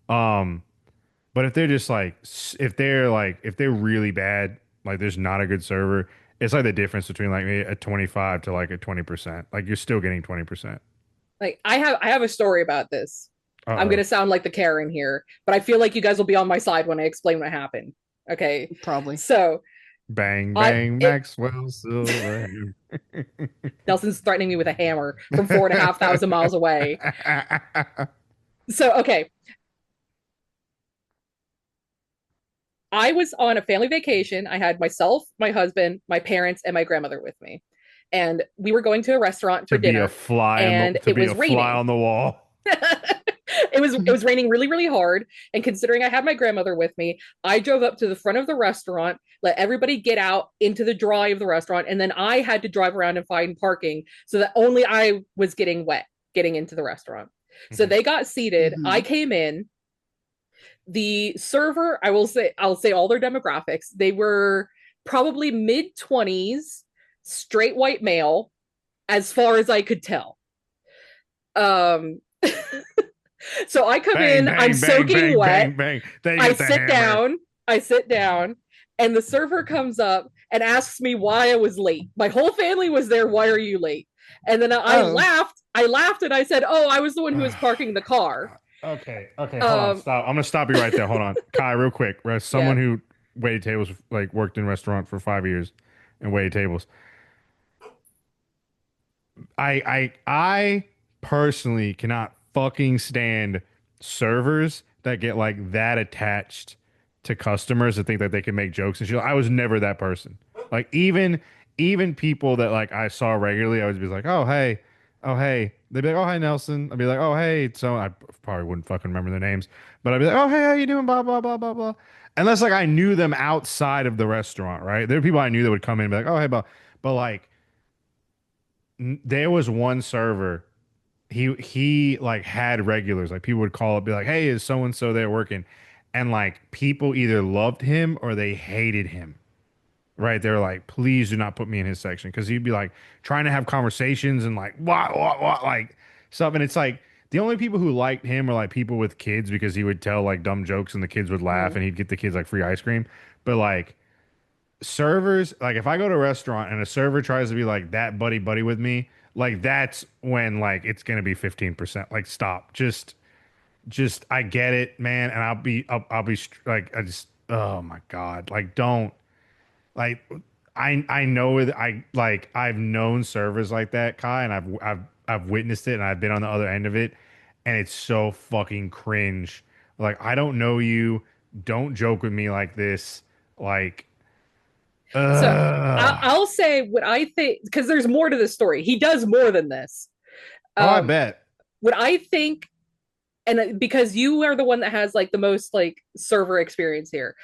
H: But if they're just like if they're really bad, like there's not a good server, it's like the difference between like a 25 to like a 20%. Like you're still getting 20%.
I: Like I have a story about this.
H: Uh-oh.
I: I'm gonna sound like the Karen here, but I feel like you guys will be on my side when I explain what happened. Okay,
J: probably.
I: So
H: bang Maxwell Silver.
I: Nelson's threatening me with a hammer from 4,500 miles away. So okay, I was on a family vacation. I had myself, my husband, my parents, and my grandmother with me, and we were going to a restaurant for dinner.
H: Be a fly, and it was raining. Fly on the wall.
I: It was raining really, really hard. And considering I had my grandmother with me, I drove up to the front of the restaurant, let everybody get out into the dry of the restaurant, and then I had to drive around and find parking so that only I was getting wet getting into the restaurant. So they got seated. I came in. The server, I'll say all their demographics. They were probably mid-20s, straight white male, as far as I could tell. So I come in, I'm soaking wet. I sit down, and the server comes up and asks me why I was late. My whole family was there. Why are you late? And then I laughed. And I said, "Oh, I was the one who was parking the car."
H: Okay, hold on, stop. I'm gonna stop you right there. Hold on, Kai, real quick. As someone who waited tables, like worked in restaurant for 5 years and waited tables. I personally cannot fucking stand servers that get like that attached to customers that think that they can make jokes and shit. I was never that person. Like even people that like I saw regularly, I would be like, oh hey. They'd be like, oh hey Nelson. I'd be like, oh hey. So I probably wouldn't fucking remember their names, but I'd be like, oh hey, how you doing? Blah blah blah blah blah. Unless like I knew them outside of the restaurant, right? There were people I knew that would come in and be like, oh hey, but like there was one server. He like had regulars. Like people would call up, be like, hey, is so and so there working? And like people either loved him or they hated him. Right? They're like, please do not put me in his section, because he'd be like trying to have conversations and like what like stuff. And it's like the only people who liked him are like people with kids, because he would tell like dumb jokes and the kids would laugh and he'd get the kids like free ice cream. But like servers, like if I go to a restaurant and a server tries to be like that buddy with me, like that's when like it's gonna be 15%. Like stop, just I get it, man, and I'll be like, I just, oh my god, like don't. Like I know it. I've known servers like that, Kai, and I've witnessed it, and I've been on the other end of it, and it's so fucking cringe. Like I don't know you. Don't joke with me like this. Like,
I: so I'll say what I think, because there's more to this story. He does more than this.
H: I bet.
I: What I think, and because you are the one that has like the most like server experience here,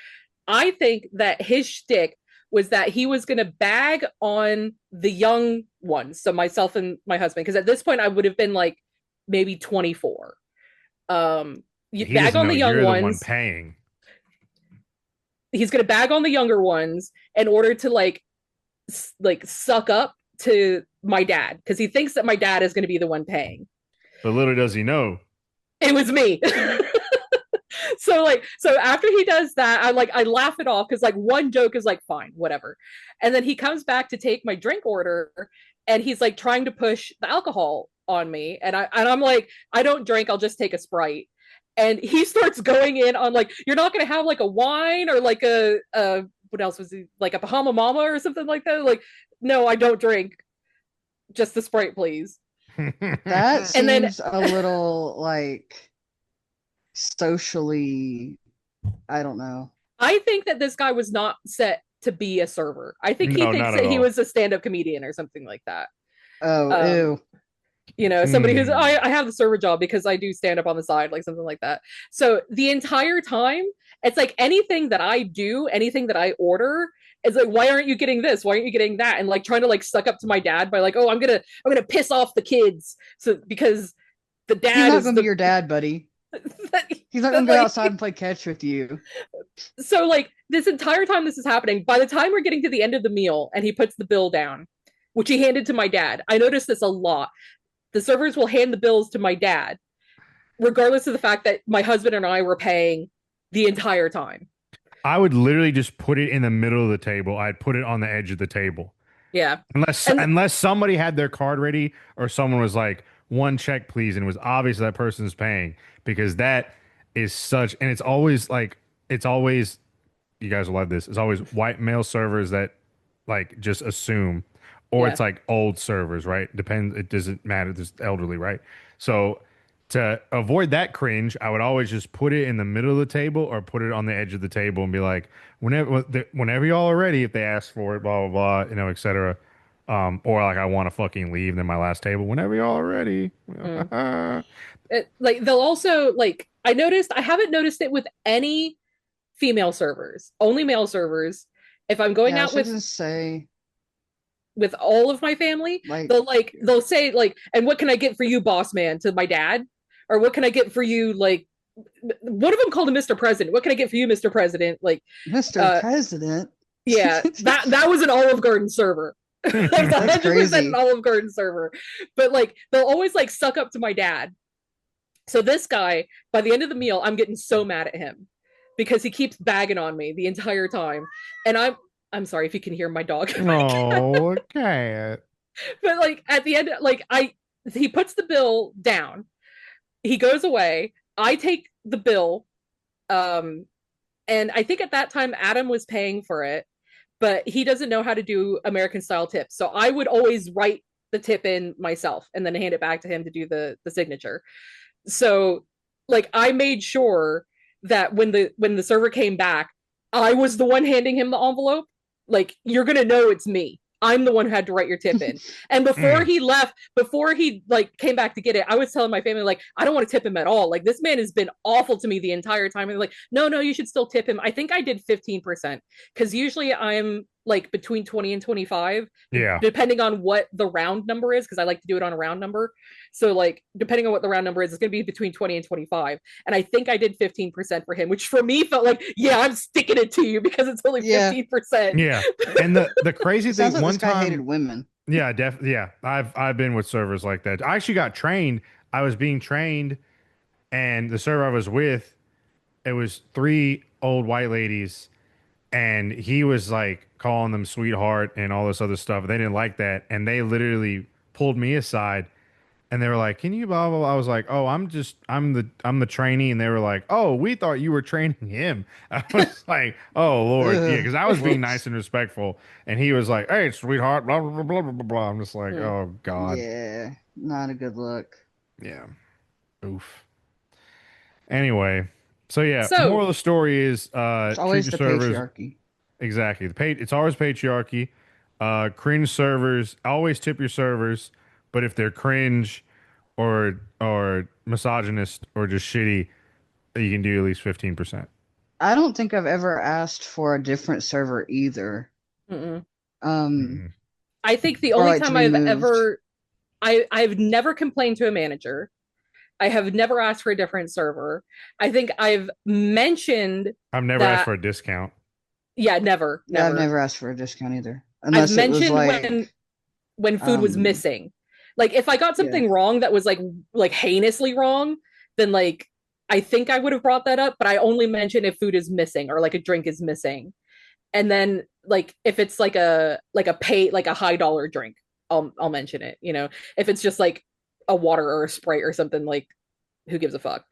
I: I think that his shtick was that he was going to bag on the young ones, so myself and my husband, because at this point I would have been like maybe 24. You bag on the young ones. The one
H: paying.
I: He's going to bag on the younger ones in order to like suck up to my dad, because he thinks that my dad is going to be the one paying.
H: But little does he know,
I: it was me. So after he does that, I laugh it off, because like one joke is like fine, whatever. And then he comes back to take my drink order, and he's like trying to push the alcohol on me, and I'm like, I don't drink, I'll just take a Sprite. And he starts going in on like, you're not gonna have like a wine or like a what else was he, like a Bahama Mama or something like that? Like, no, I don't drink, just the Sprite, please.
J: That seems a little like socially, I don't know.
I: I think that this guy was not set to be a server. I think he thinks that he was a stand-up comedian or something like that.
J: Oh, ew.
I: You know, somebody who's, I have the server job because I do stand up on the side, like something like that. So the entire time, it's like anything that I do, anything that I order, it's like, why aren't you getting this? Why aren't you getting that? And like trying to like suck up to my dad by like, oh, I'm gonna piss off the kids. So because the dad
J: He's not gonna be your dad, buddy. He's not gonna go outside and play catch with you.
I: So like this entire time this is happening, by the time we're getting to the end of the meal and he puts the bill down, which he handed to my dad, I noticed this a lot. The servers will hand the bills to my dad, regardless of the fact that my husband and I were paying the entire time.
H: I would literally just put it in the middle of the table. I'd put it on the edge of the table.
I: Yeah.
H: Unless somebody had their card ready or someone was like, one check, please. And it was obvious that person's paying, because that is such, and it's always, you guys will love this. It's always white male servers that like just assume, or it's like old servers, right? Depends. It doesn't matter. There's elderly, right? So to avoid that cringe, I would always just put it in the middle of the table or put it on the edge of the table and be like, whenever y'all are ready, if they ask for it, blah, blah, blah, etc. Or like I want to fucking leave, then my last table, whenever y'all are ready.
I: Like they'll also like, I haven't noticed it with any female servers, only male servers. If I'm going out with all of my family, they'll say like, and what can I get for you, boss man, to my dad? Or what can I get for you, like one of them called him Mr. President. What can I get for you, Mr. President? Like,
J: Mr. President.
I: yeah, that was an Olive Garden server. That was 100% an Olive Garden server. But like, they'll always like suck up to my dad. So this guy, by the end of the meal, I'm getting so mad at him because he keeps bagging on me the entire time. And I'm sorry if you can hear my dog.
H: Oh, okay.
I: But like at the end, like he puts the bill down. He goes away. I take the bill. And I think at that time Adam was paying for it, but he doesn't know how to do American style tips. So I would always write the tip in myself and then hand it back to him to do the signature. So like I made sure that when the server came back, I was the one handing him the envelope. Like, you're gonna know it's me. I'm the one who had to write your tip in. And before he left, before he like came back to get it, I was telling my family, like, I don't want to tip him at all. Like, this man has been awful to me the entire time. And they're like, no, you should still tip him. I think I did 15% because usually I'm like between 20 and 25.
H: Yeah.
I: Depending on what the round number is, because I like to do it on a round number. So like, depending on what the round number is, it's going to be between 20 and 25. And I think I did 15% for him, which for me felt like, yeah, I'm sticking it to you because it's only 15%.
H: Yeah. And the crazy thing,
J: like
H: one
J: this guy
H: time,
J: hated women.
H: Yeah, yeah. I've been with servers like that. I actually got trained. I was being trained, and the server I was with, it was 3 old white ladies, and he was like calling them sweetheart and all this other stuff. They didn't like that, and they literally pulled me aside, and they were like, "Can you blah blah blah?" I was like, "Oh, I'm the trainee," and they were like, "Oh, we thought you were training him." I was like, "Oh Lord," yeah, because I was being nice and respectful, and he was like, "Hey, sweetheart," blah blah blah blah blah blah. I'm just like, "Oh God."
J: Yeah, not a good look.
H: Yeah. Oof. Anyway, so yeah,
I: So-
H: moral of the story is
J: It's always
H: treat
J: the
H: your servers
J: patriarchy.
H: exactly. It's always patriarchy. Cringe servers, always tip your servers, but if they're cringe or misogynist or just shitty, you can do at least 15%.
J: I don't think I've ever asked for a different server either.
I: Mm-mm.
J: I
I: think the
J: Or
I: only
J: like to
I: time
J: be
I: I've
J: moved.
I: ever I've never complained to a manager. I have never asked for a different server. I think I've mentioned
H: I've never
I: that-
H: asked for a discount.
I: Yeah, never.
J: Yeah, I've never asked for a discount either. Unless
I: I've
J: it was
I: mentioned
J: like,
I: when food was missing. Like if I got something wrong that was like heinously wrong, then like I think I would have brought that up, but I only mention if food is missing or like a drink is missing. And then like if it's like a high dollar drink, I'll mention it, you know. If it's just like a water or a Sprite or something, like who gives a fuck.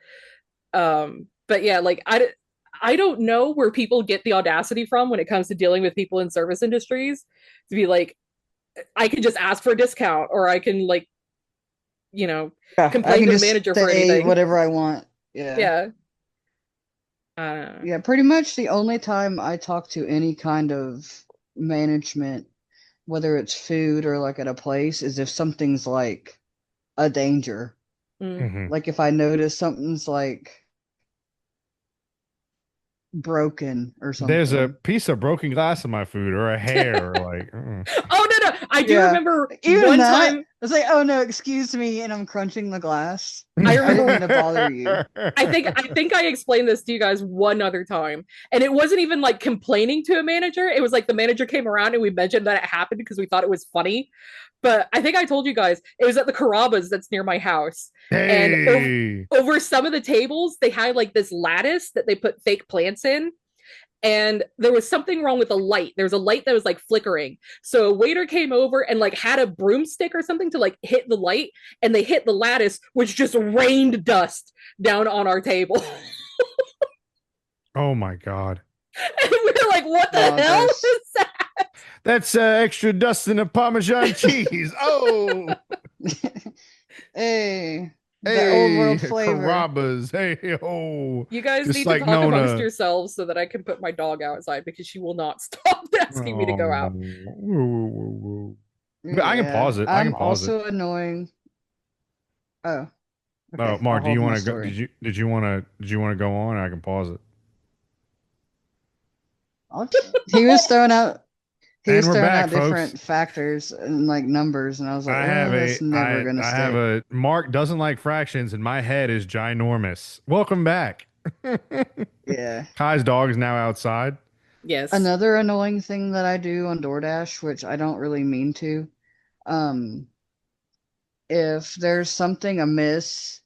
I: But yeah, like I don't know where people get the audacity from when it comes to dealing with people in service industries to be like, I can just ask for a discount or I can like, you know, complain to the manager for anything.
J: Whatever I want. Yeah.
I: Yeah.
J: Pretty much the only time I talk to any kind of management, whether it's food or like at a place, is if something's like a danger. Like if I notice something's like broken or something.
H: There's a piece of broken glass in my food or a hair or like
I: Oh no, I do remember
J: Even
I: one
J: that,
I: time
J: it's like, oh no, excuse me, and I'm crunching the glass.
I: I remember-
J: didn't mean to bother you.
I: I think I explained this to you guys one other time, and it wasn't even like complaining to a manager. It was like the manager came around and we mentioned that it happened because we thought it was funny. But I think I told you guys it was at the Carrabba's that's near my house,
H: Hey.
I: and over some of the tables they had like this lattice that they put fake plants in. And there was something wrong with the light. There was a light that was like flickering. So a waiter came over and like had a broomstick or something to like hit the light, and they hit the lattice, which just rained dust down on our table.
H: Oh my God.
I: And we were like, what the hell is that?
H: That's extra dust in a Parmesan cheese. Oh,
J: Hey, the old world flavor.
H: Carrabba's. Hey, oh.
I: You guys
H: Just
I: need
H: like
I: to talk
H: Nona.
I: amongst yourselves so that I can put my dog outside because she will not stop asking me to go out.
H: Whoa, whoa, whoa. But I can
J: Yeah,
H: pause it. I can
J: I'm
H: pause
J: also annoying. Oh.
H: Oh,
J: okay,
H: Mark,
J: I'll
H: do you
J: hold my
H: want to go?
J: story.
H: Did you want to go on? Or I can pause it.
J: He was throwing out He
H: And
J: was
H: we're
J: throwing
H: back,
J: out different
H: folks.
J: factors and like numbers, and I was like,
H: I have
J: that's never gonna
H: I
J: stick.
H: have a Mark doesn't like fractions, and my head is ginormous. Welcome back.
J: Yeah.
H: Kai's dog is now outside.
I: Yes.
J: Another annoying thing that I do on DoorDash, which I don't really mean to, if there's something amiss,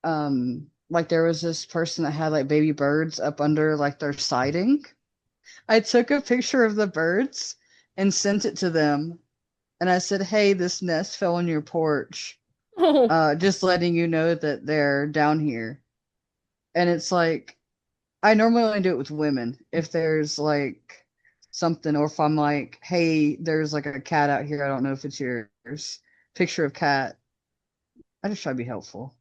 J: like there was this person that had like baby birds up under like their siding. I took a picture of the birds and sent it to them, and I said, "Hey, this nest fell on your porch.
I: Oh.
J: Just letting you know that they're down here." And it's like, I normally only do it with women. If there's like something, or if I'm like, "Hey, there's like a cat out here. I don't know if it's yours." Picture of cat. I just try to be helpful.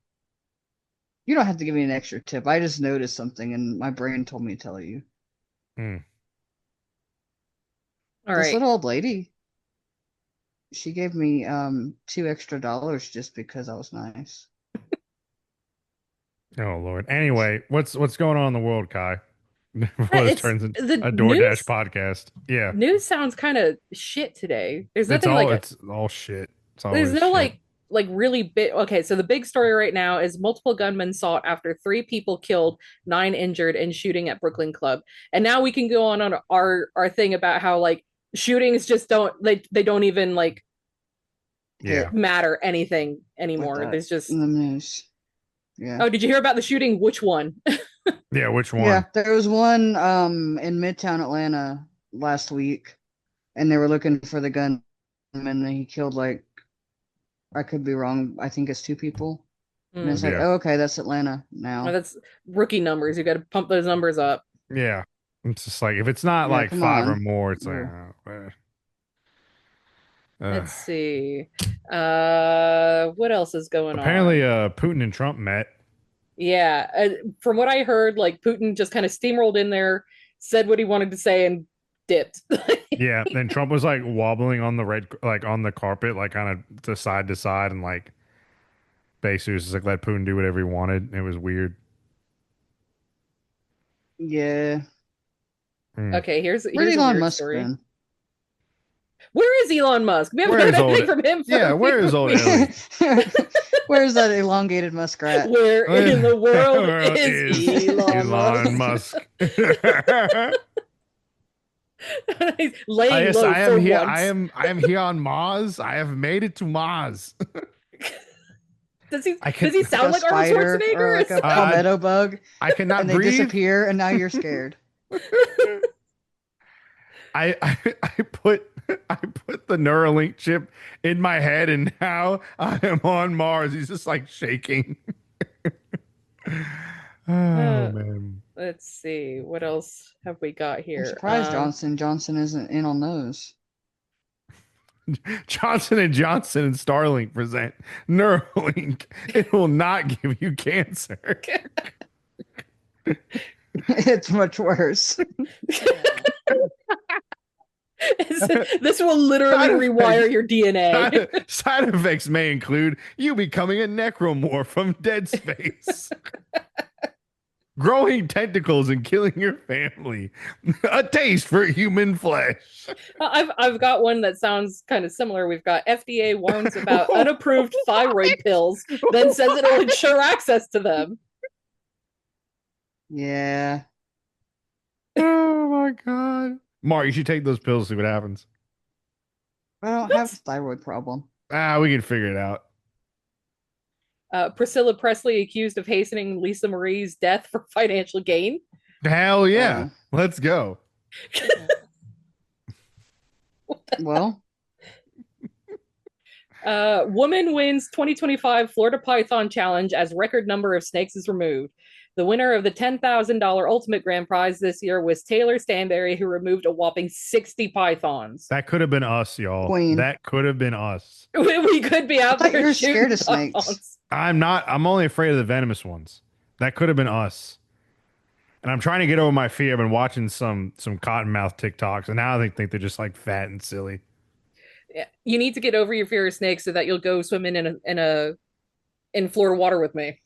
J: You don't have to give me an extra tip. I just noticed something and my brain told me to tell you.
I: All
J: This
I: right.
J: little old lady, she gave me $2 extra just because I was nice.
H: Oh Lord. Anyway, what's going on in the world, Kai? Before this
I: It's
H: turns into
I: the
H: a DoorDash
I: news-
H: podcast. Yeah.
I: News sounds kind of shit today. There's
H: It's
I: nothing
H: all
I: like
H: it's all shit. It's
I: there's
H: always
I: no
H: shit.
I: like really big. Okay, so the big story right now is multiple gunmen sought after 3 people killed, 9 injured in shooting at Brooklyn Club. And now we can go on our thing about how like shootings just don't they don't even like
H: Yeah.
I: matter anything anymore.
J: With that
I: There's just
J: in the news. Yeah.
I: Oh, did you hear about the shooting? Which one?
H: Yeah, which one?
J: Yeah, there was one in Midtown Atlanta last week, and they were looking for the gunman, and he killed like, I could be wrong, I think it's 2 people. And it's like,
H: Yeah.
J: oh, okay, that's Atlanta now.
I: Oh, that's rookie numbers. You got to pump those numbers up.
H: Yeah. It's just like if it's not
J: Yeah,
H: like
J: come
H: 5 or
J: on.
H: more, it's like
J: Yeah.
I: Let's see. What else is going
H: apparently
I: on?
H: Putin and Trump met.
I: Yeah, from what I heard, like Putin just kind of steamrolled in there, said what he wanted to say, and dipped.
H: Yeah, then Trump was like wobbling on the on the carpet, like kind of to side, and like basically was just like let Putin do whatever he wanted. It was weird.
J: Yeah.
I: Okay, here's
J: Where's
I: a
J: Elon
I: weird
J: Musk
I: story.
J: been?
I: Where is Elon Musk? We haven't
H: Where
I: heard
H: is old-
I: anything from him.
H: Yeah, where is old Ellie?
J: Where's that elongated muskrat?
I: Where in the world
H: World
I: is Elon Musk? He's laying
H: Yes,
I: low
H: I am
I: for
H: here.
I: once.
H: I am here on Mars. I have made it to Mars.
I: Does he
H: I can-
I: does he sound like Arnold
J: spider
I: Schwarzenegger?
J: or like a palmetto bug,
H: I cannot
J: and they
H: breathe.
J: disappear, and now you're scared.
H: I put the Neuralink chip in my head, and now I am on Mars. He's just like shaking. Oh man.
I: Let's see. What else have we got here?
J: I'm surprised Johnson isn't in on those.
H: Johnson & Johnson and Starlink present Neuralink. It will not give you cancer.
J: It's much worse.
I: This will literally rewire your DNA.
H: Side effects may include you becoming a necromorph from Dead Space, growing tentacles and killing your family, a taste for human flesh.
I: I've got one that sounds kind of similar. We've got FDA warns about unapproved thyroid pills, then says it'll ensure access to them.
J: Yeah.
H: Oh my god. Mark, you should take those pills, see what happens.
J: I don't have a thyroid problem.
H: We can figure it out.
I: Priscilla Presley accused of hastening Lisa Marie's death for financial gain.
H: Hell yeah. Let's go.
J: Well,
I: woman wins 2025 Florida Python Challenge as record number of snakes is removed. The winner of the $10,000 ultimate grand prize this year was Taylor Stanberry, who removed a whopping 60 pythons.
H: That could have been us, y'all.
J: Queen.
H: That could have been us.
I: We could be out
J: I thought
I: there
J: you were
I: shooting
J: scared of
I: pythons.
J: snakes.
H: I'm not. I'm only afraid of the venomous ones. That could have been us. And I'm trying to get over my fear. I've been watching some cottonmouth TikToks, and now they think they're just like fat and silly.
I: Yeah, you need to get over your fear of snakes so that you'll go swimming in Florida water with me.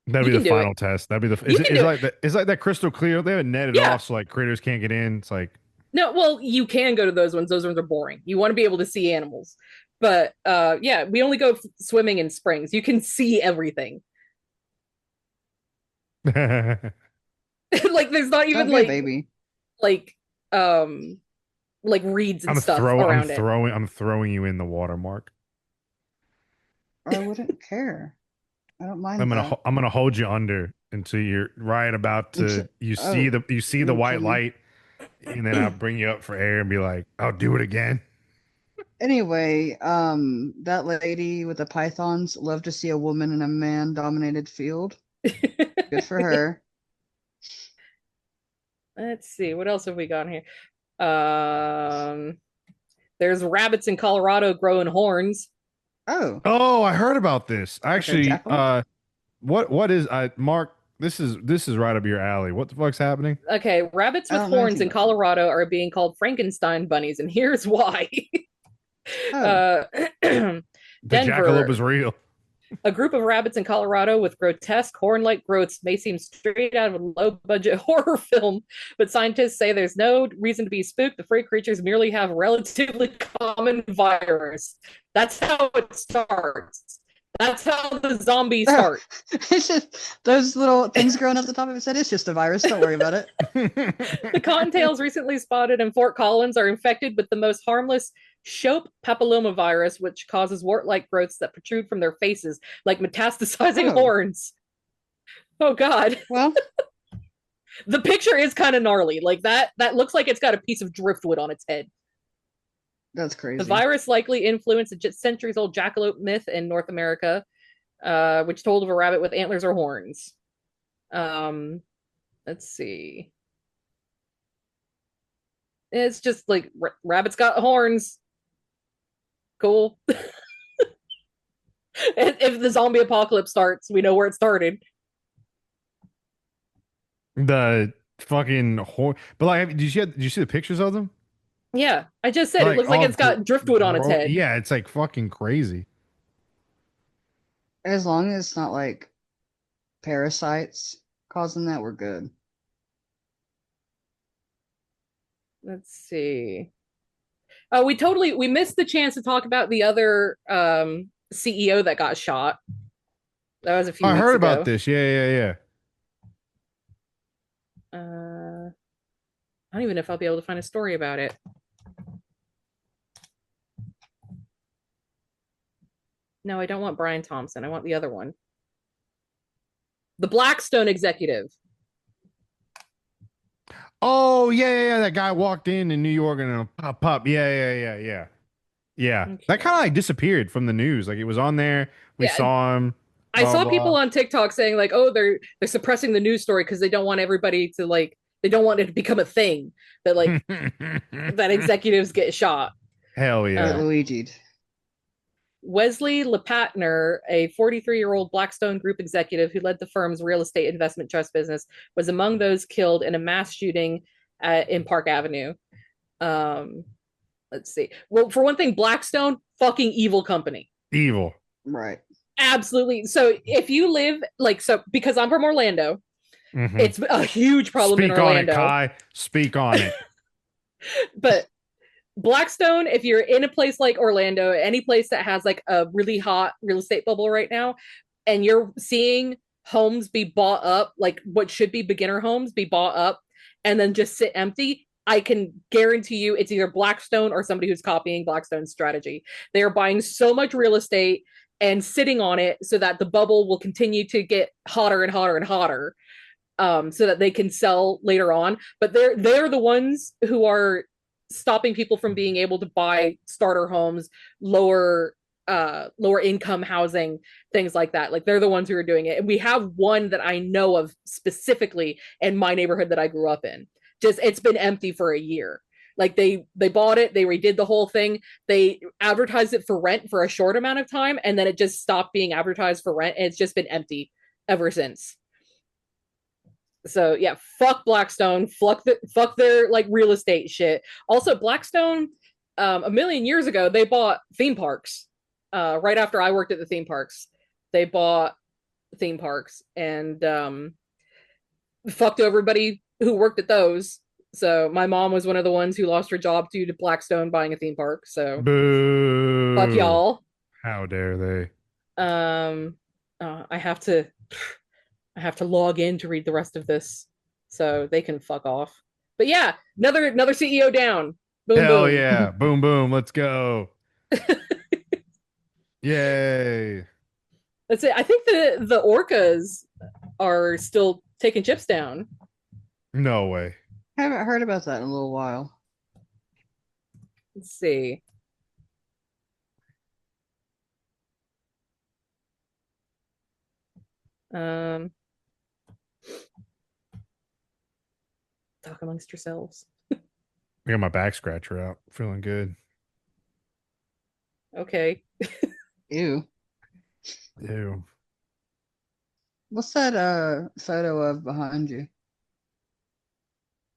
H: That'd
I: You
H: be
I: can
H: the
I: do
H: final
I: it.
H: test. That'd be the.
I: You can do
H: It's like that crystal clear. They have it netted
I: Yeah.
H: off so like critters can't get in. It's like
I: No, well, you can go to those ones. Those ones are boring. You want to be able to see animals. But yeah, we only go swimming in springs. You can see everything. Like there's not even
J: Don't be a baby.
I: like um like reeds and stuff around it.
H: I'm throwing you in the water, Mark.
J: I wouldn't care. I don't mind that.
H: I'm gonna hold you under until you're right about to you see the white light, and then I'll bring you up for air and be like, I'll do it again.
J: Anyway, that lady with the pythons love to see a woman in a man-dominated field. Good for her.
I: Let's see, what else have we got here? There's rabbits in Colorado growing horns.
J: Oh,
H: I heard about this. Actually, what is Mark? This is right up your alley. What the fuck's happening?
I: Okay, rabbits with horns in Colorado are being called Frankenstein bunnies, and here's why.
H: The jackalope is real.
I: A group of rabbits in Colorado with grotesque horn-like growths may seem straight out of a low-budget horror film, but scientists say there's no reason to be spooked. The furry creatures merely have a relatively common virus. That's how it starts. That's how the zombies start.
J: It's just those little things growing up the top of his head. It's just a virus. Don't worry about it.
I: The cottontails recently spotted in Fort Collins are infected with the most harmless Shope papillomavirus, which causes wart-like growths that protrude from their faces like metastasizing horns. Oh God.
J: Well,
I: the picture is kind of gnarly. Like that looks like it's got a piece of driftwood on its head.
J: That's crazy.
I: The virus likely influenced a centuries-old jackalope myth in North America, which told of a rabbit with antlers or horns. Let's see. It's just like rabbits got horns. Cool. If the zombie apocalypse starts, we know where it started.
H: The fucking horn. But like, did you see the pictures of them?
I: Yeah, I just said it looks like it's got driftwood on its head.
H: Yeah, it's like fucking crazy.
J: As long as it's not like parasites causing that, we're good.
I: Let's see. Oh, we missed the chance to talk about the other CEO that got shot. That was a few.
H: I heard
I: ago.
H: about this. Yeah.
I: I don't even know if I'll be able to find a story about it. No, I don't want Brian Thompson. I want the other one. The Blackstone executive.
H: Oh yeah. That guy walked in New York and pop. Yeah.
I: Okay.
H: That kind of like disappeared from the news. Like it was on there. We saw him.
I: I saw people on TikTok saying like, "Oh, they're suppressing the news story because they don't want everybody to like, they don't want it to become a thing that like that executives get shot."
H: Hell yeah,
J: Luigi'd.
I: Wesley Lepatner, a 43-year-old Blackstone Group executive who led the firm's real estate investment trust business, was among those killed in a mass shooting in Park Avenue. Let's see. Well, for one thing, Blackstone, fucking evil company.
H: Evil.
J: Right.
I: Absolutely. So if you live because I'm from Orlando, it's a huge problem in Orlando.
H: Speak on it, Kai. Speak on it.
I: But Blackstone, if you're in a place like Orlando, any place that has like a really hot real estate bubble right now, and you're seeing homes be bought up, like what should be beginner homes be bought up and then just sit empty, I can guarantee you it's either Blackstone or somebody who's copying Blackstone's strategy. They are buying so much real estate and sitting on it so that the bubble will continue to get hotter and hotter and hotter, so that they can sell later on. But they're the ones who are stopping people from being able to buy starter homes, lower income housing, things like that. Like they're the ones who are doing it. And we have one that I know of specifically in my neighborhood that I grew up in. Just it's been empty for a year. Like they bought it, they redid the whole thing, they advertised it for rent for a short amount of time, and then it just stopped being advertised for rent, and it's just been empty ever since. So yeah, fuck Blackstone, fuck their like real estate shit. Also, Blackstone, a million years ago, they bought theme parks. Right after I worked at the theme parks, they bought theme parks and fucked everybody who worked at those. So my mom was one of the ones who lost her job due to Blackstone buying a theme park. So fuck
H: Boo.
I: y'all.
H: How dare they?
I: I have to log in to read the rest of this, so they can fuck off. But yeah, another CEO down. Boom
H: Hell
I: boom.
H: yeah. Boom, boom. Let's go. Yay.
I: That's it. I think the orcas are still taking chips down.
H: No way.
J: Haven't heard about that in a little while.
I: Let's see. Talk amongst yourselves.
H: I got my back scratcher out. Feeling good.
I: Okay.
J: Ew.
H: Ew.
J: What's that photo of behind you?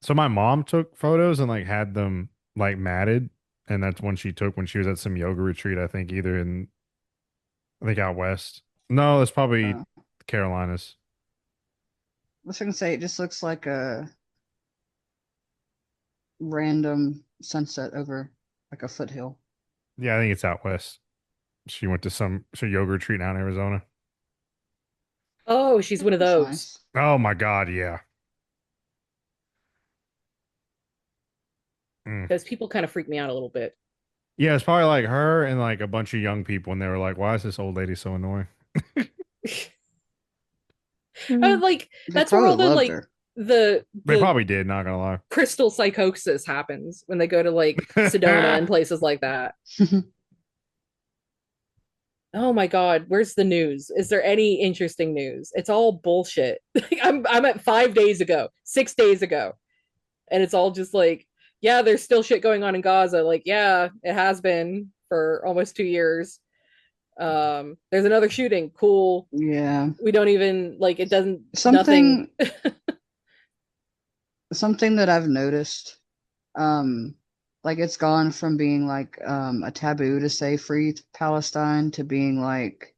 H: So my mom took photos and like had them like matted, and that's one she took when she was at some yoga retreat, I think I think out west. No, it's probably Carolinas.
J: I was gonna say it just looks like a random sunset over like a foothill.
H: Yeah, I think it's out west. She went to some yoga retreat out in Arizona.
I: Oh, she's one of
J: That's
I: those.
J: nice.
H: Oh my God, yeah. Mm.
I: Because people kind of freak me out a little bit.
H: Yeah, it's probably like her and like a bunch of young people, and they were like, "Why is this old lady so annoying?"
I: Like
J: They
I: that's where
J: probably
I: all the
J: loved
I: like
J: her.
I: the
H: They probably did, not gonna lie.
I: crystal psychosis happens when they go to like Sedona and places like that. Oh my God, where's the news? Is there any interesting news? It's all bullshit. I'm at 5 days ago, 6 days ago, and it's all just like, yeah, there's still shit going on in Gaza. Like, yeah, it has been for almost 2 years. There's another shooting. Cool.
J: Yeah.
I: We don't even like it doesn't
J: Something
I: nothing.
J: something that I've noticed, like it's gone from being like a taboo to say free Palestine to being like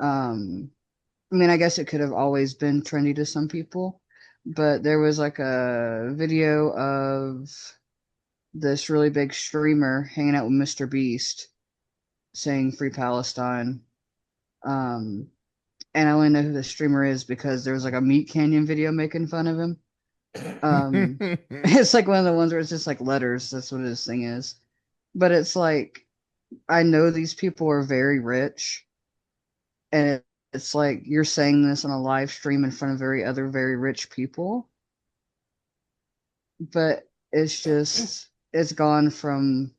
J: I mean, I guess it could have always been trendy to some people, but there was like a video of this really big streamer hanging out with Mr. Beast saying free Palestine. And I only know who the streamer is because there was like a Meat Canyon video making fun of him. It's like one of the ones where it's just like letters. That's what his thing is. But it's like, I know these people are very rich, and it's like you're saying this on a live stream in front of very rich people. But it's gone from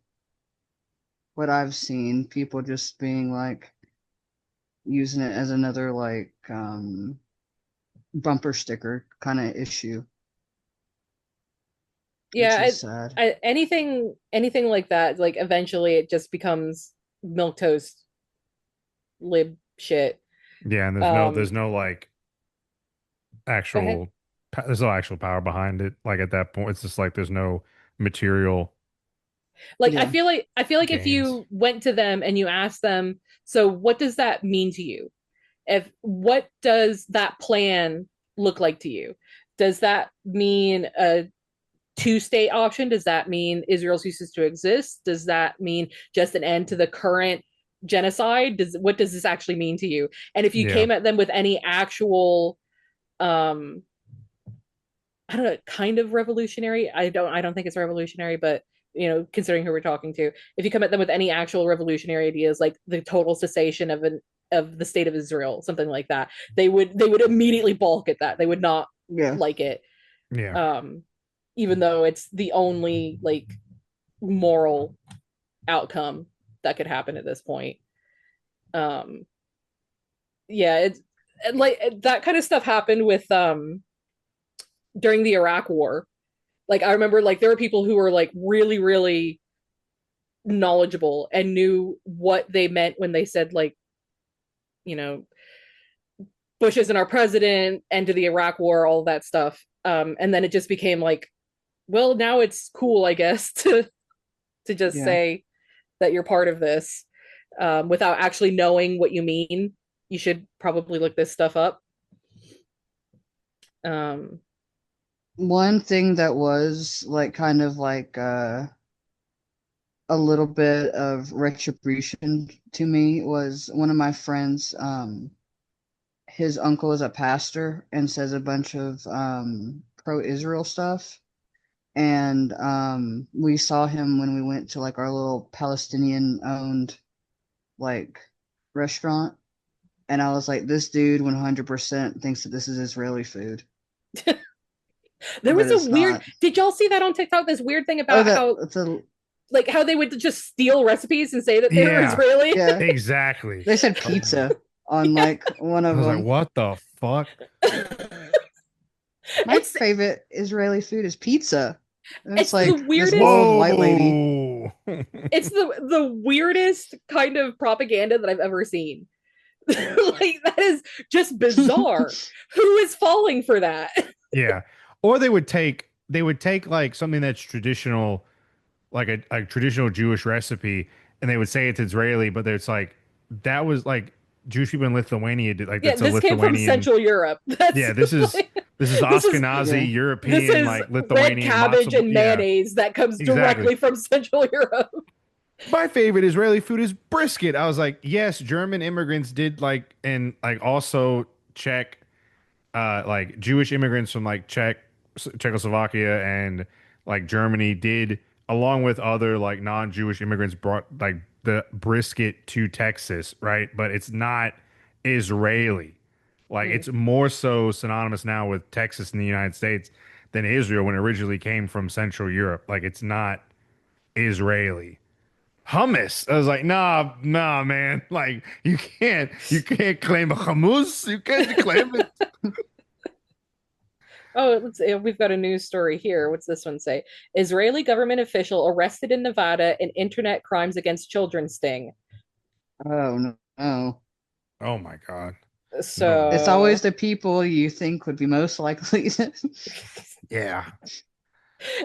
J: what I've seen, people just being like using it as another like bumper sticker kind of issue.
I: Yeah,
J: sad.
I: anything like that, like eventually it just becomes milquetoast lib shit.
H: Yeah, and there's no like actual there's no actual power behind it. Like at that point, it's just like there's no material.
I: Like
J: Yeah.
I: I feel like if you went to them and you asked them, so what does that mean to you? What does that plan look like to you? Does that mean a two-state option? Does that mean Israel ceases to exist? Does that mean just an end to the current genocide? What does this actually mean to you? And if you came at them with any actual I don't know, kind of revolutionary, I don't think it's revolutionary, but you know, considering who we're talking to, if you come at them with any actual revolutionary ideas like the total cessation of the state of Israel, something like that, they would immediately balk at that. They would not like it.
H: Yeah.
I: Even though it's the only like moral outcome that could happen at this point. Yeah, it's like that kind of stuff happened with during the Iraq War. Like I remember like there were people who were like really, really knowledgeable and knew what they meant when they said like, you know, Bush isn't our president, end of the Iraq War, all that stuff. And then it just became like, well, now it's cool, I guess, to just say that you're part of this without actually knowing what you mean. You should probably look this stuff up.
J: One thing that was like kind of like a little bit of retribution to me was one of my friends, his uncle is a pastor and says a bunch of pro-Israel stuff. And we saw him when we went to like our little Palestinian owned like restaurant. And I was like, this dude 100% thinks that this is Israeli food.
I: There was
J: But
I: a weird.
J: not.
I: Did y'all see that on TikTok? This weird thing about how they would just steal recipes and say that they were Israeli.
J: Yeah.
H: Exactly.
J: They said pizza on like one of
H: I was
J: them.
H: like, what the fuck?
J: My favorite Israeli food is pizza. And
I: It's
J: like
I: the weirdest-
J: this old white lady.
I: It's the weirdest kind of propaganda that I've ever seen. Like, that is just bizarre. Who is falling for that?
H: Yeah. Or they would take like something that's traditional, like a traditional Jewish recipe, and they would say it's Israeli, but it's like that was like Jewish people in Lithuania did like
I: Yeah,
H: that's
I: this
H: a
I: came from
H: Lithuanian.
I: Central Europe. That's
H: This is Ashkenazi European,
I: this is
H: like
I: red
H: Lithuanian
I: cabbage
H: matzo-
I: and mayonnaise that comes directly from Central Europe.
H: My favorite Israeli food is brisket. I was like, yes, German immigrants did like, and like also Czech, like Jewish immigrants from like Czechoslovakia and like Germany did, along with other like non-Jewish immigrants, brought like the brisket to Texas, right? But it's not Israeli. Like it's more so synonymous now with Texas in the United States than Israel when it originally came from Central Europe. Like it's not Israeli. Hummus. I was like, nah, man. Like you can't claim a hummus. You can't claim it.
I: Oh, let's see. We've got a news story here. What's this one say? Israeli government official arrested in Nevada in internet crimes against children sting.
J: Oh no.
H: Oh my God.
I: So
J: it's always the people you think would be most likely.
H: Yeah.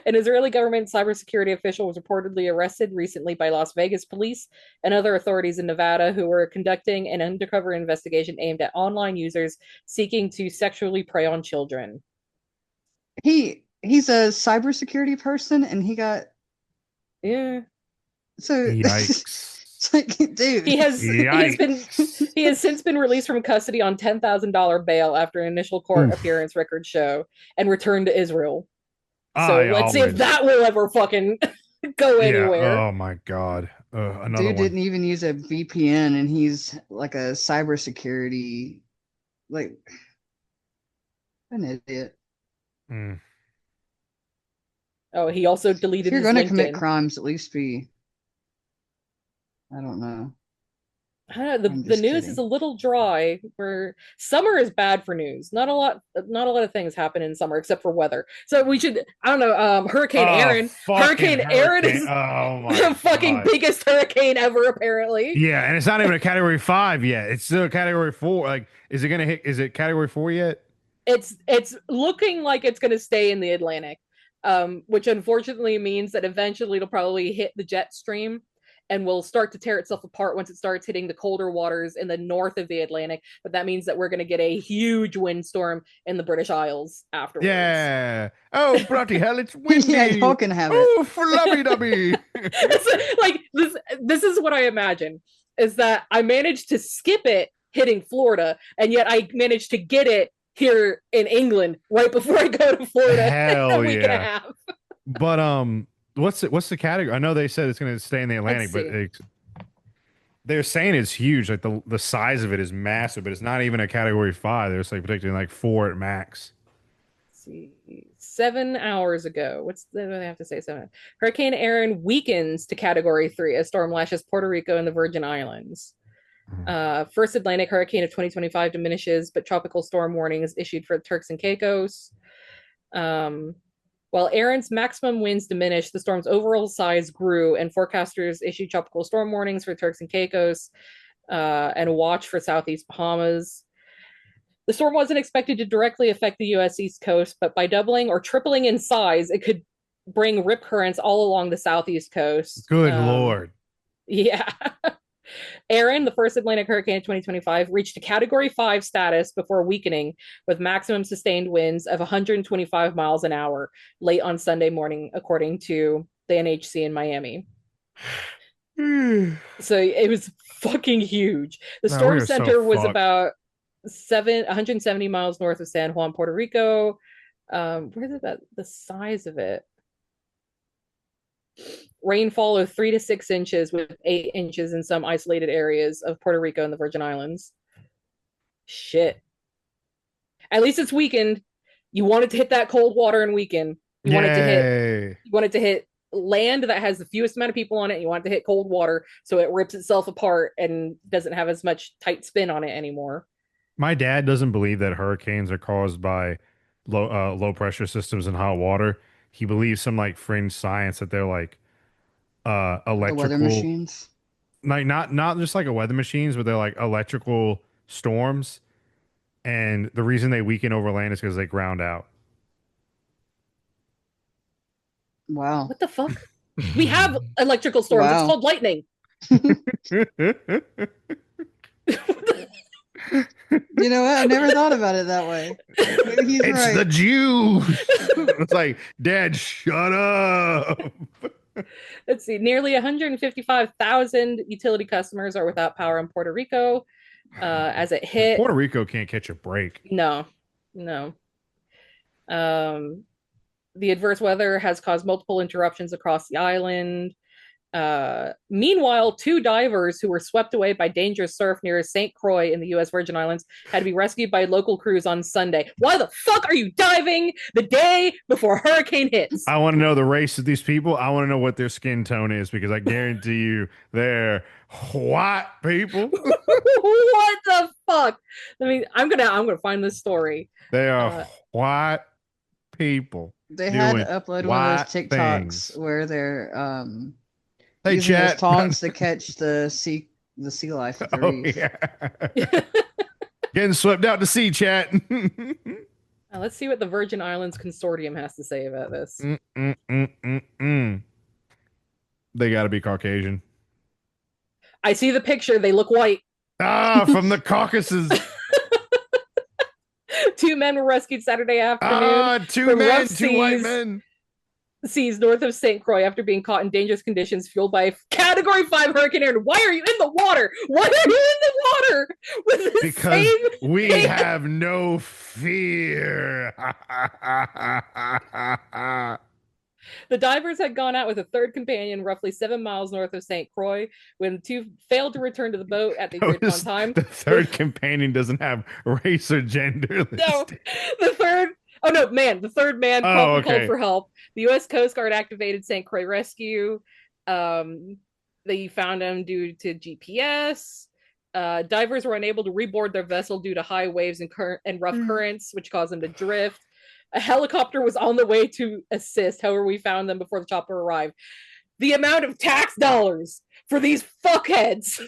I: An Israeli government cybersecurity official was reportedly arrested recently by Las Vegas police and other authorities in Nevada who were conducting an undercover investigation aimed at online users seeking to sexually prey on children.
J: He's a cybersecurity person, and he got So
H: yikes.
J: It's like, dude,
I: he has since been released from custody on $10,000 bail after an initial court appearance records show and returned to Israel. So let's see if that will ever fucking go anywhere.
H: Oh my God. Another
J: dude
H: one.
J: didn't even use a VPN, and he's like a cybersecurity, like an idiot.
I: Oh, he also deleted.
J: If you're
I: his
J: going to
I: LinkedIn.
J: commit crimes, at least be. I don't know.
I: The news
J: kidding.
I: is a little dry. Where summer is bad for news. Not a lot of things happen in summer except for weather. So we should. I don't know. Hurricane Aaron. Hurricane Aaron is the fucking biggest hurricane ever, apparently.
H: Yeah, and it's not even a Category 5 yet. It's still a Category 4. Like, is it gonna hit? Is it Category 4 yet?
I: It's looking like it's going to stay in the Atlantic, which unfortunately means that eventually it'll probably hit the jet stream and will start to tear itself apart once it starts hitting the colder waters in the north of the Atlantic. But that means that we're going to get a huge windstorm in the British Isles afterwards.
H: Yeah. Oh, bloody hell, it's windy.
J: Yeah, y'all can have it.
H: Oh, flubby-dubby.
I: Like, this is what I imagine, is that I managed to skip it hitting Florida, and yet I managed to get it here in England right before I go to Florida
H: Hell
I: in a week and a
H: yeah.
I: half.
H: But what's the category? I know they said it's going to stay in the Atlantic, but they're saying it's huge. Like the size of it is massive, but it's not even a Category 5. They're like predicting like 4 at max.
I: Let's see, 7 hours ago. What do they have to say? 7. Hurricane Aaron weakens to Category 3 as storm lashes Puerto Rico and the Virgin Islands. First Atlantic hurricane of 2025 diminishes, but tropical storm warning is issued for Turks and Caicos. While Aaron's maximum winds diminished, the storm's overall size grew, and forecasters issued tropical storm warnings for Turks and Caicos and a watch for Southeast Bahamas. The storm wasn't expected to directly affect the U.S. East Coast, but by doubling or tripling in size, it could bring rip currents all along the Southeast coast.
H: Good Lord.
I: Yeah. Aaron, the first Atlantic hurricane of 2025, reached a Category 5 status before weakening with maximum sustained winds of 125 miles an hour late on Sunday morning, according to the NHC in Miami. So it was fucking huge. The storm center was about 170 miles north of San Juan, Puerto Rico. Where's about the size of it? Rainfall of 3 to 6 inches, with 8 inches in some isolated areas of Puerto Rico and the Virgin Islands. Shit. At least it's weakened. You wanted to hit that cold water and weaken. You wanted to hit land that has the fewest amount of people on it. You want it to hit cold water so it rips itself apart and doesn't have as much tight spin on it anymore.
H: My dad doesn't believe that hurricanes are caused by low pressure systems and hot water. He believes some like fringe science that they're like electrical
J: weather machines.
H: Like not just like a weather machines, but they're like electrical storms. And the reason they weaken over land is because they ground out.
J: Wow.
I: What the fuck? We have electrical storms. Wow. It's called lightning.
J: You know what? I never thought about it that way. Maybe he's
H: it's
J: right.
H: The Jews. It's like, Dad, shut up.
I: Let's see. Nearly 155,000 utility customers are without power in Puerto Rico as it hit.
H: Puerto Rico can't catch a break.
I: No. The adverse weather has caused multiple interruptions across the island. Meanwhile, 2 divers who were swept away by dangerous surf near St. Croix in the U.S. Virgin Islands had to be rescued by local crews on Sunday. Why the fuck are you diving the day before a hurricane hits?
H: I want to know the race of these people. I want to know what their skin tone is, because I guarantee you they're white people.
I: What the fuck? I'm gonna find this story.
H: They are white people.
J: They had to upload one of those TikToks where they're
H: hey,
J: using
H: chat.
J: those tongs to catch the sea life at the reef.
H: Yeah. Getting swept out to sea, chat.
I: Let's see what the Virgin Islands Consortium has to say about this.
H: They got to be Caucasian.
I: I see the picture. They look white.
H: From the Caucasus.
I: 2 men were rescued Saturday afternoon.
H: 2 men, 2 white men.
I: Seas north of St. Croix after being caught in dangerous conditions fueled by Category 5 Hurricane Aaron. Why are you in the water? Why are you in the water?
H: Because we have no fear.
I: The divers had gone out with a 3rd companion roughly 7 miles north of St. Croix when the 2 failed to return to the boat at the agreed upon time.
H: The 3rd companion doesn't have race or gender listed.
I: No, the 3rd man called for help. The U.S. Coast Guard activated St. Croix Rescue. They found him due to GPS. Divers were unable to reboard their vessel due to high waves and rough currents, which caused them to drift. A helicopter was on the way to assist. However, we found them before the chopper arrived. The amount of tax dollars for these fuckheads.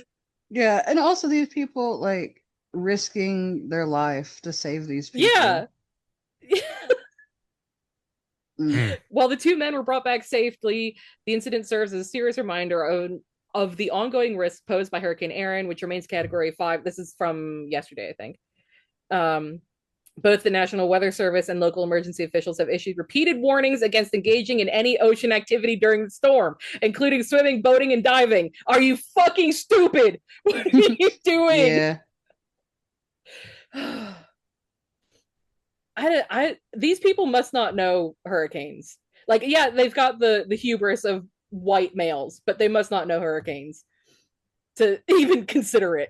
J: Yeah, and also these people like risking their life to save these people.
I: Yeah. While the 2 men were brought back safely, the incident serves as a serious reminder of the ongoing risk posed by Hurricane Aaron, which remains Category 5. This is from yesterday, I think. Both the National Weather Service and local emergency officials have issued repeated warnings against engaging in any ocean activity during the storm, including swimming, boating, and diving. Are you fucking stupid? What are you doing?
J: Yeah.
I: These people must not know hurricanes. Like, yeah, they've got the hubris of white males, but they must not know hurricanes to even consider it.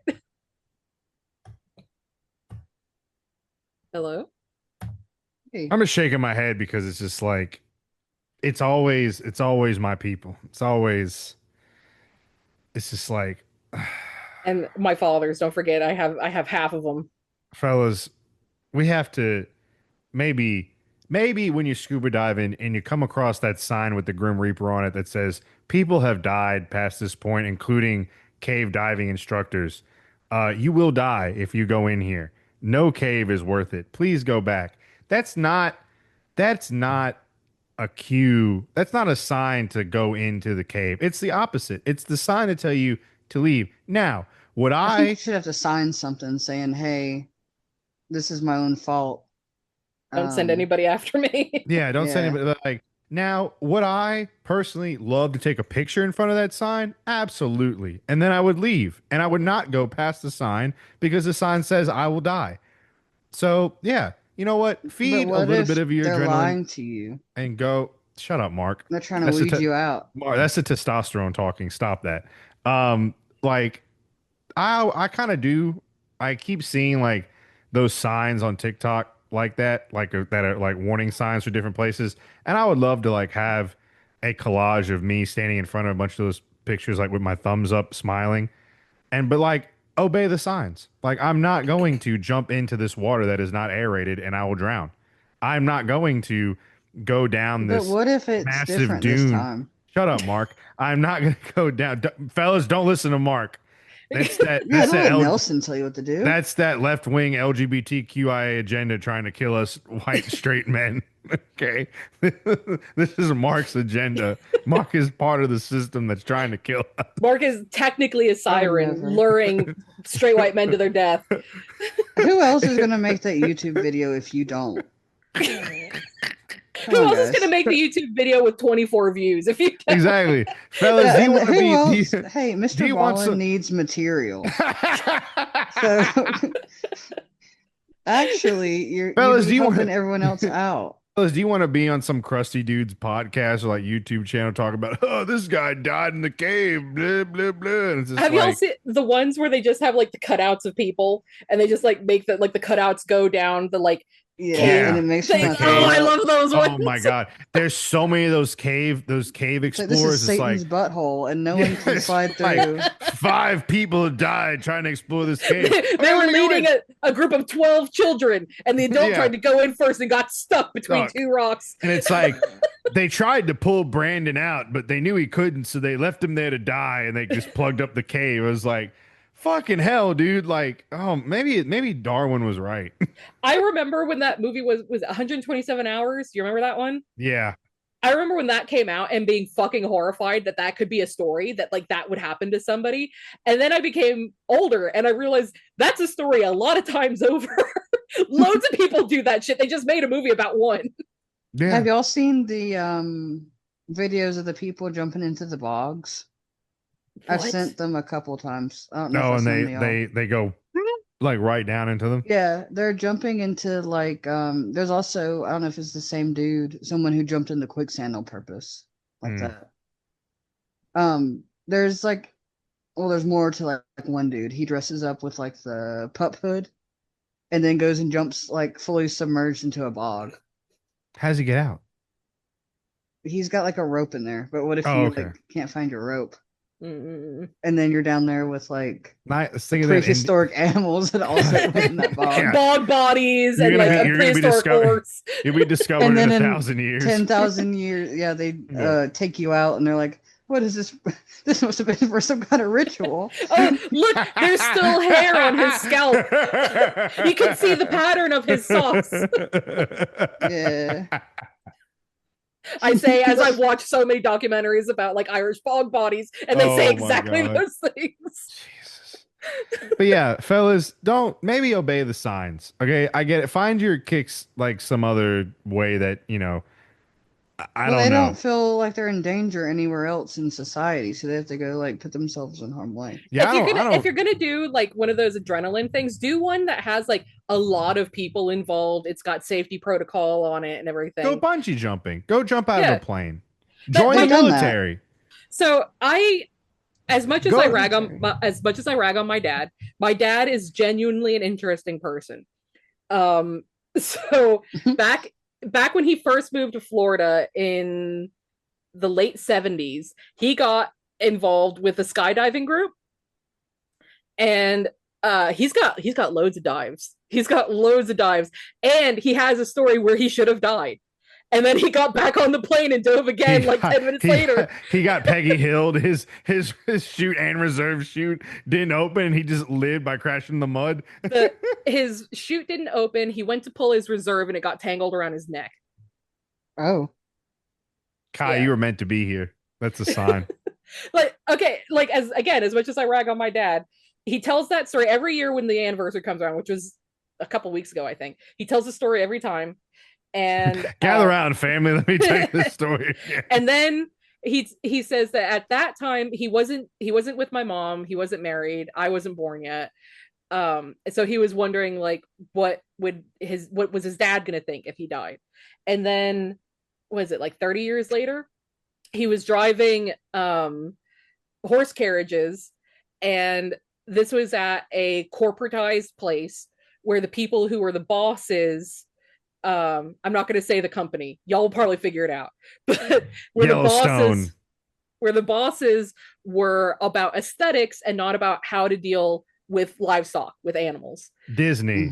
I: Hello?
J: Hey.
H: I'm just shaking my head because it's just like it's always my people. It's just like
I: and my fathers, don't forget, I have half of them.
H: Fellas, we have to maybe when you scuba diving and you come across that sign with the Grim Reaper on it that says people have died past this point, including cave diving instructors. You will die if you go in here. No cave is worth it. Please go back. That's not a cue. That's not a sign to go into the cave. It's the opposite. It's the sign to tell you to leave. Now, would
J: I think
H: I
J: you should have to sign something saying, "Hey, this is my own fault."
I: Don't send anybody after me.
H: yeah, don't send
J: Yeah.
H: anybody like now, would I personally love to take a picture in front of that sign? Absolutely. And then I would leave and I would not go past the sign because the sign says I will die. So, yeah, you know what?
J: But
H: Feed a
J: what
H: little
J: if
H: bit of your
J: they're
H: adrenaline
J: lying to you?
H: and go, shut up, Mark.
J: They're trying to
H: That's the
J: weed
H: te-
J: you out.
H: Mark, that's the testosterone talking. Stop that. Like I kind of do. I keep seeing like those signs on TikTok like that, that are like warning signs for different places. And I would love to like have a collage of me standing in front of a bunch of those pictures, like with my thumbs up, smiling, but like obey the signs. Like I'm not going to jump into this water that is not aerated and I will drown. I'm not going to go down
J: But
H: this
J: what if it's
H: massive
J: different this
H: dune.
J: time?
H: Shut up, Mark. I'm not going to go down. Fellas, don't listen to Mark. That's that.
J: Yeah,
H: That's
J: don't
H: that.
J: let Nelson tell you what to do.
H: That's that left wing LGBTQIA agenda trying to kill us white straight men. Okay, this is Mark's agenda. Mark is part of the system that's trying to kill us.
I: Mark is technically a siren
J: never.
I: luring straight white men to their death.
J: Who else is gonna make that YouTube video if you don't?
I: Who else is going to make the YouTube video with 24 views? If you don't?
H: Exactly, fellas.
J: Yeah,
H: do you
J: and
H: want to
J: who
H: be?
J: else?
H: Do you,
J: Hey,
H: do
J: Mr.
H: you want
J: Wallen
H: some-
J: needs material. So actually, you're
H: Fellas, do you
J: helping
H: want-
J: everyone else out.
H: fellas, do you want to be on some crusty dude's podcast or like YouTube channel talking about? Oh, this guy died in the cave. Blah blah blah. And it's just
I: Have
H: like,
I: y'all seen the ones where they just have like the cutouts of people and they just like make the cutouts go down the like
J: Yeah,
H: Yeah.
J: and it makes me
I: thing?
J: want
I: Oh, I love those ones.
H: Oh my god, there's so many of those cave
J: It's like, this
H: explorers.
J: is
H: It's like
J: Satan's butthole, and no one can
H: it's
J: slide
H: like
J: through.
H: 5 people died trying to explore this cave.
I: They were leading a group of 12 children, and the adult
H: Yeah.
I: tried to go in first and got stuck between
H: Stuck.
I: two rocks.
H: And it's like they tried to pull Brandon out, but they knew he couldn't, so they left him there to die, and they just plugged up the cave. It was like, fucking hell, dude. Like, oh, maybe Darwin was right.
I: I remember when that movie was 127 hours. Do you remember that one?
H: Yeah.
I: I remember when that came out and being fucking horrified that that could be a story that like that would happen to somebody. And then I became older and I realized that's a story a lot of times over. Loads of people do that shit. They just made a movie about one.
H: Yeah.
J: Have y'all seen the videos of the people jumping into the bogs? I've
I: What?
J: sent them a couple times. I don't know.
H: No,
J: if I
H: and
J: sent them to y'all.
H: they go like right down into them.
J: Yeah, they're jumping into like there's also, I don't know if it's the same dude, someone who jumped into quicksand on purpose. Like
H: Hmm.
J: that. There's like, well, there's more to like one dude. He dresses up with like the pup hood and then goes and jumps like fully submerged into a bog.
H: How does he get out?
J: He's got like a rope in there, but what if
H: Oh,
J: you
H: okay.
J: like can't find your rope?
I: Mm-mm.
J: And then you're down there with like
H: Let's think of that.
J: prehistoric animals that also live in that bog.
H: Yeah.
I: Bog bodies
H: You're
I: and
H: gonna
I: like
H: be-
I: a
H: you're gonna be
I: prehistoric
H: discovered-
I: horse.
H: You'll be discovered
J: And
H: in
J: then
H: 1,000 years.
J: 10,000 years. Yeah, they
H: Yeah.
J: take you out and they're like, what is this? This must have been for some kind of ritual.
I: Oh, look, there's still hair on his scalp. You can see the pattern of his socks.
J: Yeah.
I: I say as I've watched so many documentaries about like Irish bog bodies, and they
H: Oh
I: say
H: my
I: exactly
H: God.
I: those things.
H: Jesus. But yeah, fellas, don't maybe obey the signs. Okay, I get it. Find your kicks like some other way that I
J: Well,
H: don't
J: they
H: know.
J: don't feel like they're in danger anywhere else in society, so they have to go like put themselves in harm's way.
H: Yeah,
I: If you're gonna do like one of those adrenaline things, do one that has like a lot of people involved. It's got safety protocol on it and everything.
H: go bungee jumping. Go jump out
I: Yeah.
H: of a plane.
I: That-
H: Join the
J: I've done that.
H: military.
I: So as much as
H: Go-
I: I rag on my dad is genuinely an interesting person. So back when he first moved to Florida in the late 70s, he got involved with a skydiving group, and he's got loads of dives. He's got loads of dives, and he has a story where he should have died. And then he got back on the plane and dove again like 10 minutes later.
H: He got Peggy Hilled. His chute and reserve chute didn't open. And he just lived by crashing in the mud.
I: His chute didn't open. He went to pull his reserve and it got tangled around his neck.
J: Oh.
H: Kai,
I: Yeah.
H: you were meant to be here. That's a sign.
I: Like, okay, like as much as I rag on my dad, he tells that story every year when the anniversary comes around, which was a couple weeks ago, I think. He tells the story every time. And
H: gather around, family. Let me tell you this story.
I: And then he says that at that time he wasn't with my mom, he wasn't married, I wasn't born yet. So he was wondering like what was his dad gonna think if he died. And then was it like 30 years later he was driving horse carriages, and this was at a corporatized place where the people who were the bosses, I'm not going to say the company, y'all will probably figure it out, but where the bosses were about aesthetics and not about how to deal with livestock, with animals.
H: Disney.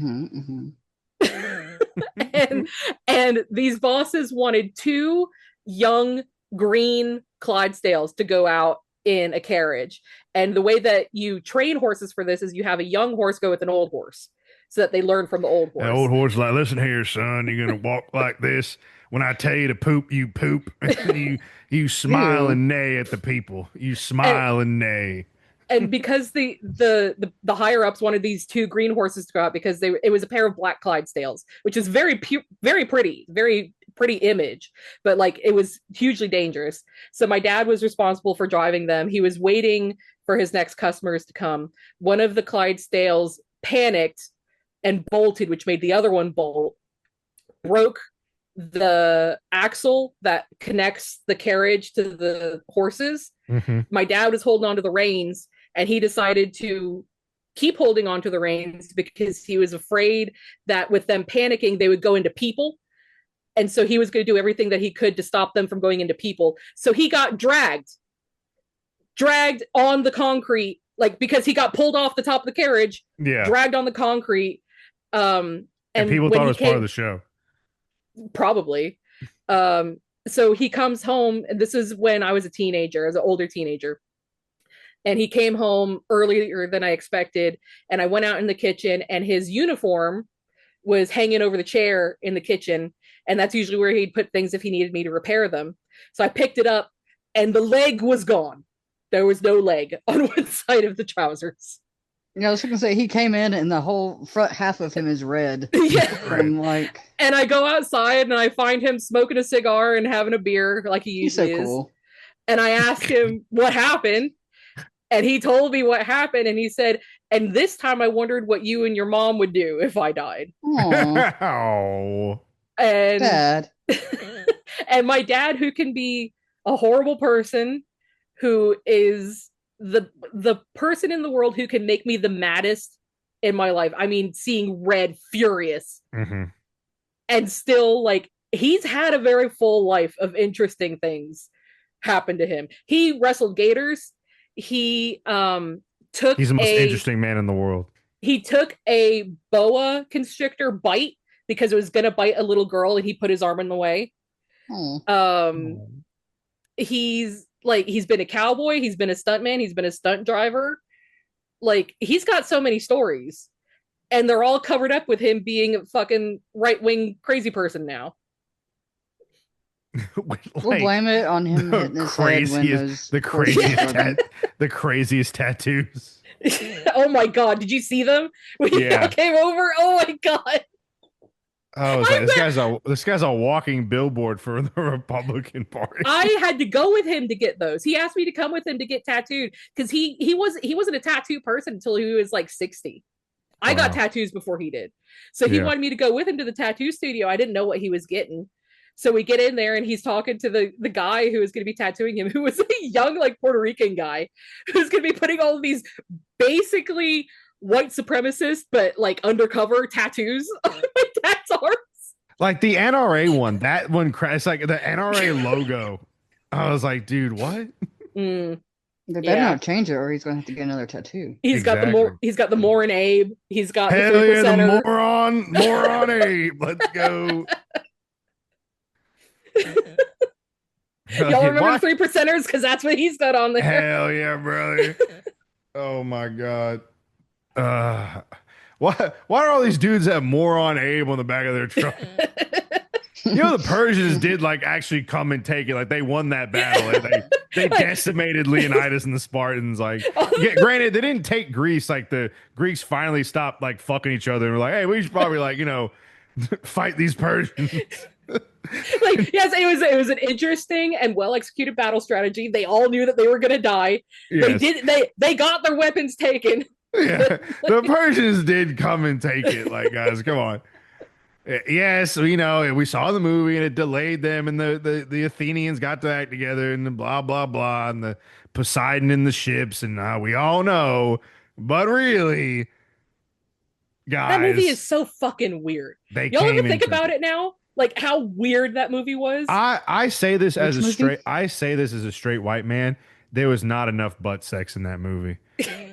I: and these bosses wanted 2 young green Clydesdales to go out in a carriage. And the way that you train horses for this is you have a young horse go with an old horse so that they learn from the old horse.
H: The old horse is like, listen here, son, you're going to walk like this. When I tell you to poop, you poop. you smile and neigh at the people. You smile and neigh.
I: And because the higher ups wanted these 2 green horses to go out because it was a pair of black Clydesdales, which is very pretty, very pretty image, but like it was hugely dangerous. So my dad was responsible for driving them. He was waiting for his next customers to come. One of the Clydesdales panicked and bolted, which made the other one bolt, broke the axle that connects the carriage to the horses. My dad was holding on to the reins, and he decided to keep holding on to the reins because he was afraid that with them panicking, they would go into people. And so he was going to do everything that he could to stop them from going into people. So he got dragged on the concrete, like because he got pulled off the top of the carriage, dragged on the concrete.
H: And people thought it was part of the show.
I: Probably. So he comes home, and this is when I was a teenager, as an older teenager. And he came home earlier than I expected. And I went out in the kitchen, and his uniform was hanging over the chair in the kitchen. And that's usually where he'd put things if he needed me to repair them. So I picked it up, and the leg was gone. There was no leg on one side of the trousers.
J: Yeah, I was going to say, he came in and the whole front half of him is red.
I: And I go outside and I find him smoking a cigar and having a beer like he usually is. Cool. And I asked him what happened. And he told me what happened. And he said, and this time I wondered what you and your mom would do if I died.
H: Oh.
I: And
J: Dad.
I: And my dad, who can be a horrible person, who is the person in the world who can make me the maddest in my life. I mean, seeing red, furious. And still, like, he's had a very full life of interesting things happen to him. He wrestled gators. He took
H: He's the most interesting man in the world.
I: He took a boa constrictor bite because it was going to bite a little girl, and he put his arm in the way. He's been a cowboy, he's been a stuntman, he's been a stunt driver. Like, he's got so many stories, and they're all covered up with him being a fucking right-wing crazy person now.
J: We'll blame it on him hitting his head when
H: the craziest tattoos.
I: Oh my god, did you see them when he came over? Oh my god.
H: Oh, this guy's a walking billboard for the Republican Party.
I: I had to go with him to get those. He asked me to come with him to get tattooed because he wasn't a tattoo person until he was like 60. I got tattoos before he did. So he wanted me to go with him to the tattoo studio. I didn't know what he was getting. So we get in there, and he's talking to the guy who was going to be tattooing him, who was a young, like, Puerto Rican guy who's going to be putting all of these basically white supremacist, but like undercover tattoos on my dad's arms.
H: Like the NRA one, that one, it's like the NRA logo. I was like, dude, what?
J: They better not change it, or he's going to have to get another tattoo.
I: He's got the Moron Abe. He's got
H: Hell the 3%er. Yeah, the moron Abe. Let's go.
I: Y'all remember the 3%ers? Because that's what he's got on there.
H: Hell yeah, brother. Oh my god. Why do all these dudes have Moron Abe on the back of their truck? You know, the Persians did like actually come and take it. Like they won that battle. And they decimated Leonidas and the Spartans. Like, granted, they didn't take Greece. Like the Greeks finally stopped like fucking each other and were like, hey, we should probably like, you know, fight these Persians.
I: Like, yes, it was an interesting and well executed battle strategy. They all knew that they were gonna die.
H: Yes.
I: They got their weapons taken.
H: Yeah, the Persians did come and take it. Like, guys, come on. Yes, you know, we saw the movie and it delayed them, and the Athenians got to act together, and the blah blah blah, and the Poseidon in the ships, and we all know, but really, guys,
I: that movie is so fucking weird. Y'all ever think about it now? Like how weird that movie was.
H: I say this as a straight white man. There was not enough butt sex in that movie.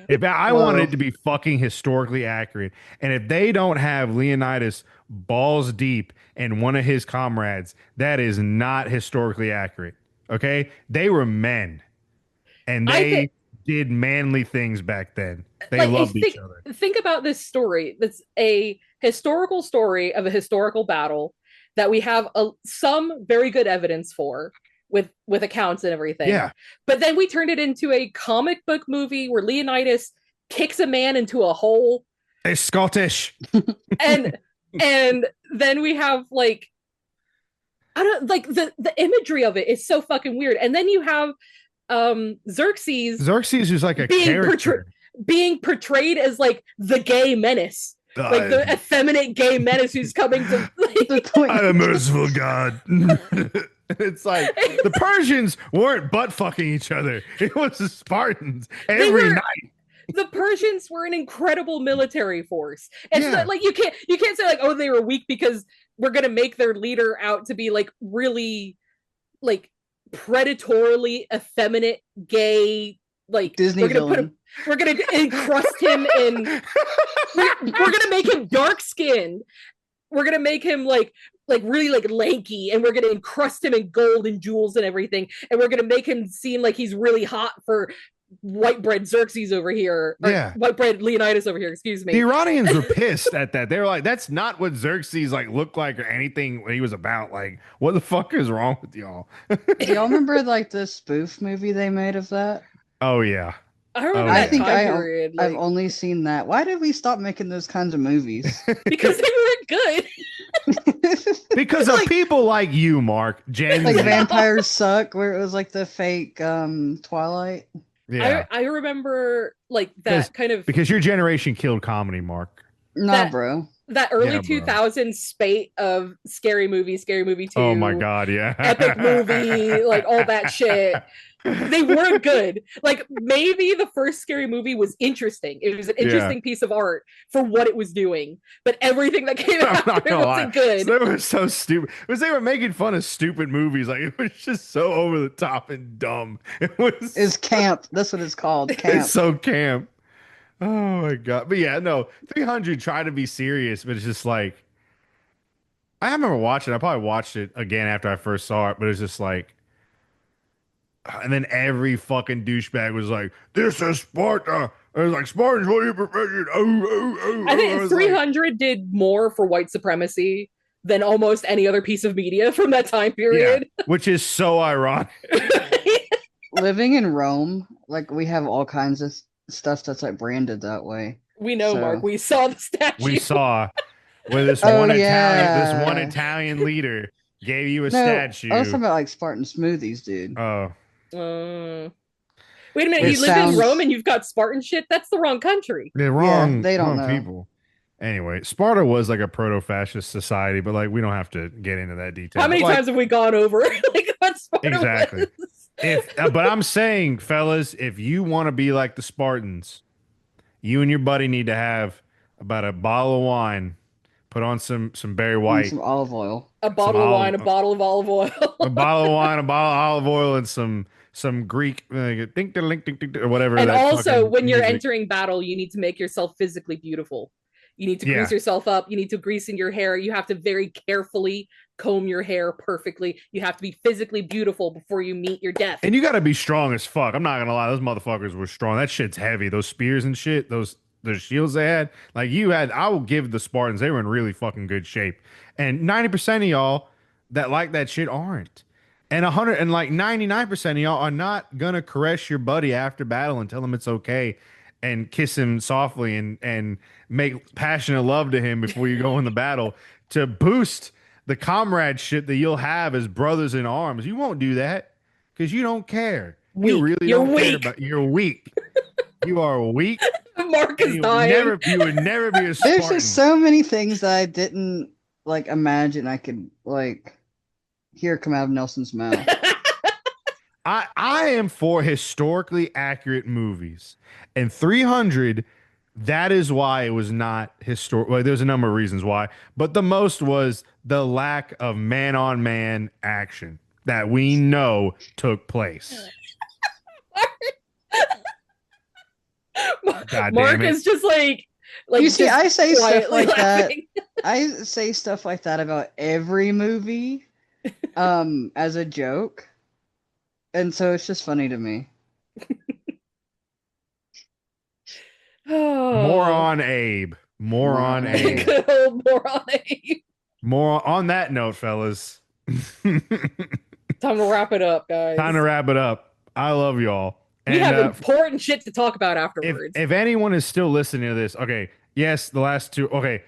H: If I wanted it to be fucking historically accurate, and if they don't have Leonidas balls deep and one of his comrades, that is not historically accurate. Okay, they were men, and they did manly things back then. They loved each other.
I: Think about this story. That's a historical story of a historical battle that we have some very good evidence for with accounts and everything.
H: Yeah.
I: But then we turned it into a comic book movie where Leonidas kicks a man into a hole.
H: It's Scottish.
I: and then we have like I don't like the imagery of it is so fucking weird. And then you have Xerxes.
H: Xerxes is like a character
I: being portrayed as like the gay menace. Like the effeminate gay menace who's coming to like,
H: I'm a merciful god. It's like the Persians weren't butt fucking each other. It was the Spartans every night.
I: The Persians were an incredible military force. It's not like you can't say like, oh, they were weak because we're gonna make their leader out to be like really like predatorily effeminate gay like
J: Disney villain.
I: We're gonna encrust him in we're gonna make him dark skinned. We're gonna make him like really like lanky, and we're gonna encrust him in gold and jewels and everything, and we're gonna make him seem like he's really hot for white bread Xerxes over here. White bread Leonidas over here, excuse me.
H: The Iranians were pissed at that. They were like, that's not what Xerxes like looked like or anything when he was about. Like, what the fuck is wrong with y'all?
J: Do y'all remember like the spoof movie they made of that?
H: Oh yeah.
I: I remember that
J: think
I: time period.
J: I've only seen that. Why did we stop making those kinds of movies?
I: Because they weren't good.
H: Because of people like you, Mark.
J: Like Vampires Suck, where it was like the fake Twilight.
H: Yeah.
I: I remember like that kind of
H: because your generation killed comedy, Mark.
J: Nah, bro.
I: That early 2000s spate of Scary Movie 2.
H: Oh my god, yeah.
I: Epic Movie, like all that shit. They weren't good. Like maybe the first Scary Movie was interesting. It was an interesting piece of art for what it was doing, but everything that came after it wasn't good.
H: They were so stupid because they were making fun of stupid movies. Like it was just so over the top and dumb.
J: It's camp. That's what it's called. Camp.
H: It's so camp. Oh my god. But yeah, no, 300 tried to be serious, but it's just like I remember watching. I probably watched it again after I first saw it, but it's just like. And then every fucking douchebag was like, "This is Sparta." I was like, "Spartans, what are your profession?"
I: I think 300 did more for white supremacy than almost any other piece of media from that time period.
H: Yeah, which is so ironic.
J: Living in Rome, like we have all kinds of stuff that's like branded that way.
I: We know, Mark. We saw the statue.
H: We saw where this one Italian leader gave you a statue.
J: I was talking about like Spartan smoothies, dude.
H: Oh.
I: Wait a minute, you live in Rome and you've got Spartan shit? That's the wrong country.
H: They're wrong.
J: They don't
H: know. People. Anyway, Sparta was like a proto-fascist society, but like we don't have to get into that detail.
I: How many times have we gone over like what Sparta
H: exactly?
I: Was?
H: But I'm saying, fellas, if you want to be like the Spartans, you and your buddy need to have about a bottle of wine. Put on some Barry White,
J: and some olive oil,
I: a bottle of wine, a bottle of olive oil,
H: a bottle of wine, a bottle of olive oil, and some Greek or whatever.
I: And also, when you're entering battle, you need to make yourself physically beautiful. You need to grease yourself up. You need to grease in your hair. You have to very carefully comb your hair perfectly. You have to be physically beautiful before you meet your death.
H: And you got to be strong as fuck. I'm not gonna lie, those motherfuckers were strong. That shit's heavy. Those spears and shit. The shields they had, like I will give the Spartans, they were in really fucking good shape. And 90% of y'all that like that shit aren't. And 99% of y'all are not gonna caress your buddy after battle and tell him it's okay and kiss him softly and make passionate love to him before you go in the battle to boost the comradeship that you'll have as brothers in arms. You won't do that because you don't care. You really
I: You're
H: don't care
I: weak.
H: about. You're weak. You are weak.
I: Mark is
H: You
I: dying.
H: would never be a
J: There's
H: Spartan.
J: just so many things that I didn't like imagine I could like hear come out of Nelson's mouth.
H: I am for historically accurate movies, and 300. That is why it was not historic. Well, there's a number of reasons why, but the most was the lack of man-on-man action that we know took place. God
I: Mark
H: damn it.
I: is just like
J: You see,
I: just
J: I say stuff
I: quietly
J: like that.
I: laughing.
J: I say stuff like that about every movie, as a joke, and so it's just funny to me.
H: More on Abe. More on Abe.
I: Good old moron Abe.
H: More on that note, fellas.
I: Time to wrap it up, guys.
H: Time to wrap it up. I love y'all.
I: We
H: And,
I: have important shit to talk about afterwards.
H: if anyone is still listening to this, okay, yes, the last two, okay,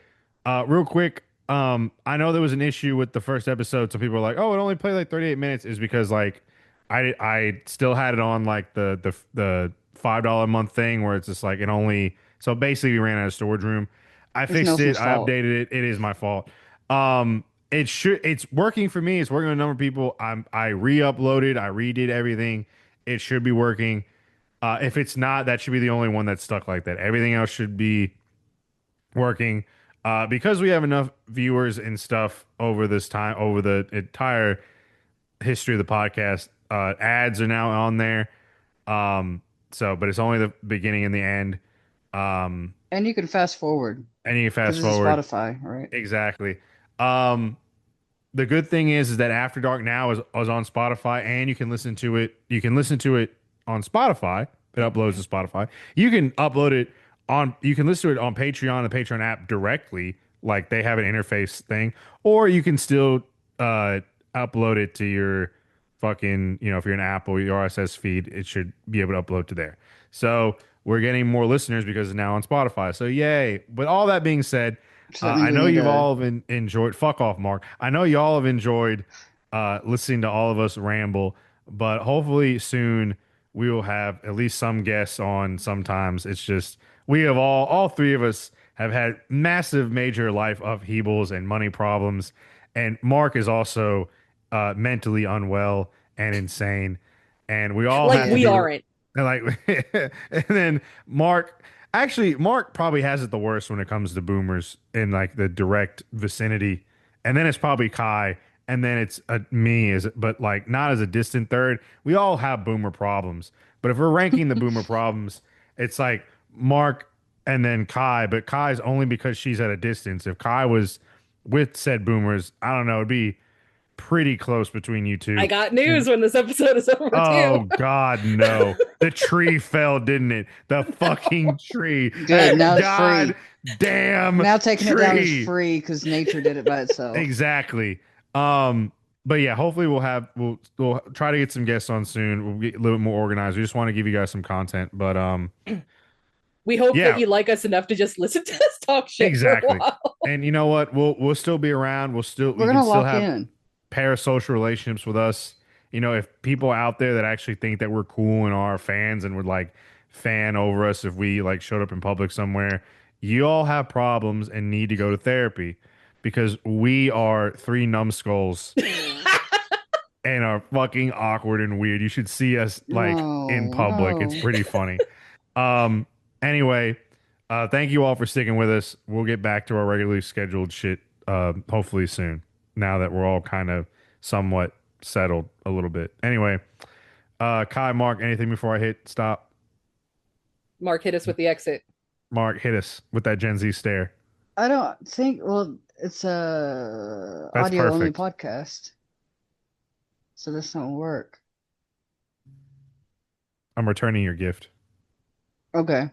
H: real quick, I know there was an issue with the first episode. Some people were like, "Oh, it only played like 38 minutes," is because like I still had it on like the $5 a month thing where it's just like it only. So basically, we ran out of storage room. I
J: It's
H: fixed
J: Nelson's
H: it. I
J: fault.
H: updated it. It is my fault. It's working for me. It's working with a number of people. I re-uploaded. I redid everything. It should be working. If it's not, that should be the only one that's stuck like that. Everything else should be working. Because we have enough viewers and stuff over this time, over the entire history of the podcast, ads are now on there. But it's only the beginning and the end.
J: And you can fast forward.
H: And you can fast
J: 'Cause it's
H: forward.
J: Spotify, right?
H: Exactly. The good thing is that After Dark now is on Spotify, and you can listen to it. You can listen to it on Spotify. It uploads to Spotify. You can upload it on. You can listen to it on Patreon, the Patreon app directly. Like they have an interface thing, or you can still upload it to your fucking. If you're an Apple, your RSS feed, it should be able to upload to there. So we're getting more listeners because it's now on Spotify. So yay! But all that being said.
J: So that means
H: I
J: we
H: know
J: need
H: you've
J: to-
H: all enjoyed. Fuck off, Mark. I know y'all have enjoyed listening to all of us ramble, but hopefully soon we will have at least some guests on. Sometimes it's just we have all three of us have had massive, major life upheavals and money problems, and Mark is also mentally unwell and insane, and we all have
I: like
H: to
I: we
H: do-
I: aren't.
H: and and then Mark probably has it the worst when it comes to boomers in like the direct vicinity. And then it's probably Kai. And then it's me, but like not as a distant third. We all have boomer problems. But if we're ranking the boomer problems, it's like Mark and then Kai. But Kai's only because she's at a distance. If Kai was with said boomers, I don't know, it'd be pretty close between you two.
I: I got news when this episode is over
H: Oh
I: too.
H: God, no! The tree fell, didn't it? The fucking tree.
J: Good, now it's
H: God
J: free.
H: damn.
J: Now taking it down
H: tree.
J: is free because nature did it by itself.
H: Exactly. But yeah, hopefully we'll try to get some guests on soon. We'll get a little bit more organized. We just want to give you guys some content, but
I: We hope
H: Yeah.
I: that you like us enough to just listen to us talk shit
H: Exactly.
I: for a while.
H: and you know what? We'll still be around.
J: We're
H: We
J: gonna
H: can still
J: lock
H: have
J: in.
H: parasocial relationships with us. If people out there that actually think that we're cool and are fans and would like fan over us if we like showed up in public somewhere, you all have problems and need to go to therapy because we are three numbskulls and are fucking awkward and weird. You should see us like in
J: No,
H: public.
J: no.
H: It's pretty funny. Anyway, thank you all for sticking with us. We'll get back to our regularly scheduled shit hopefully soon. Now that we're all kind of somewhat settled a little bit. Anyway, Kai, Mark, anything before I hit stop?
I: Mark hit us with the exit.
H: Mark, hit us with that Gen Z stare.
J: I don't think. Well, it's a
H: That's
J: audio only
H: perfect.
J: podcast, so this don't work.
H: I'm returning your gift.
J: Okay.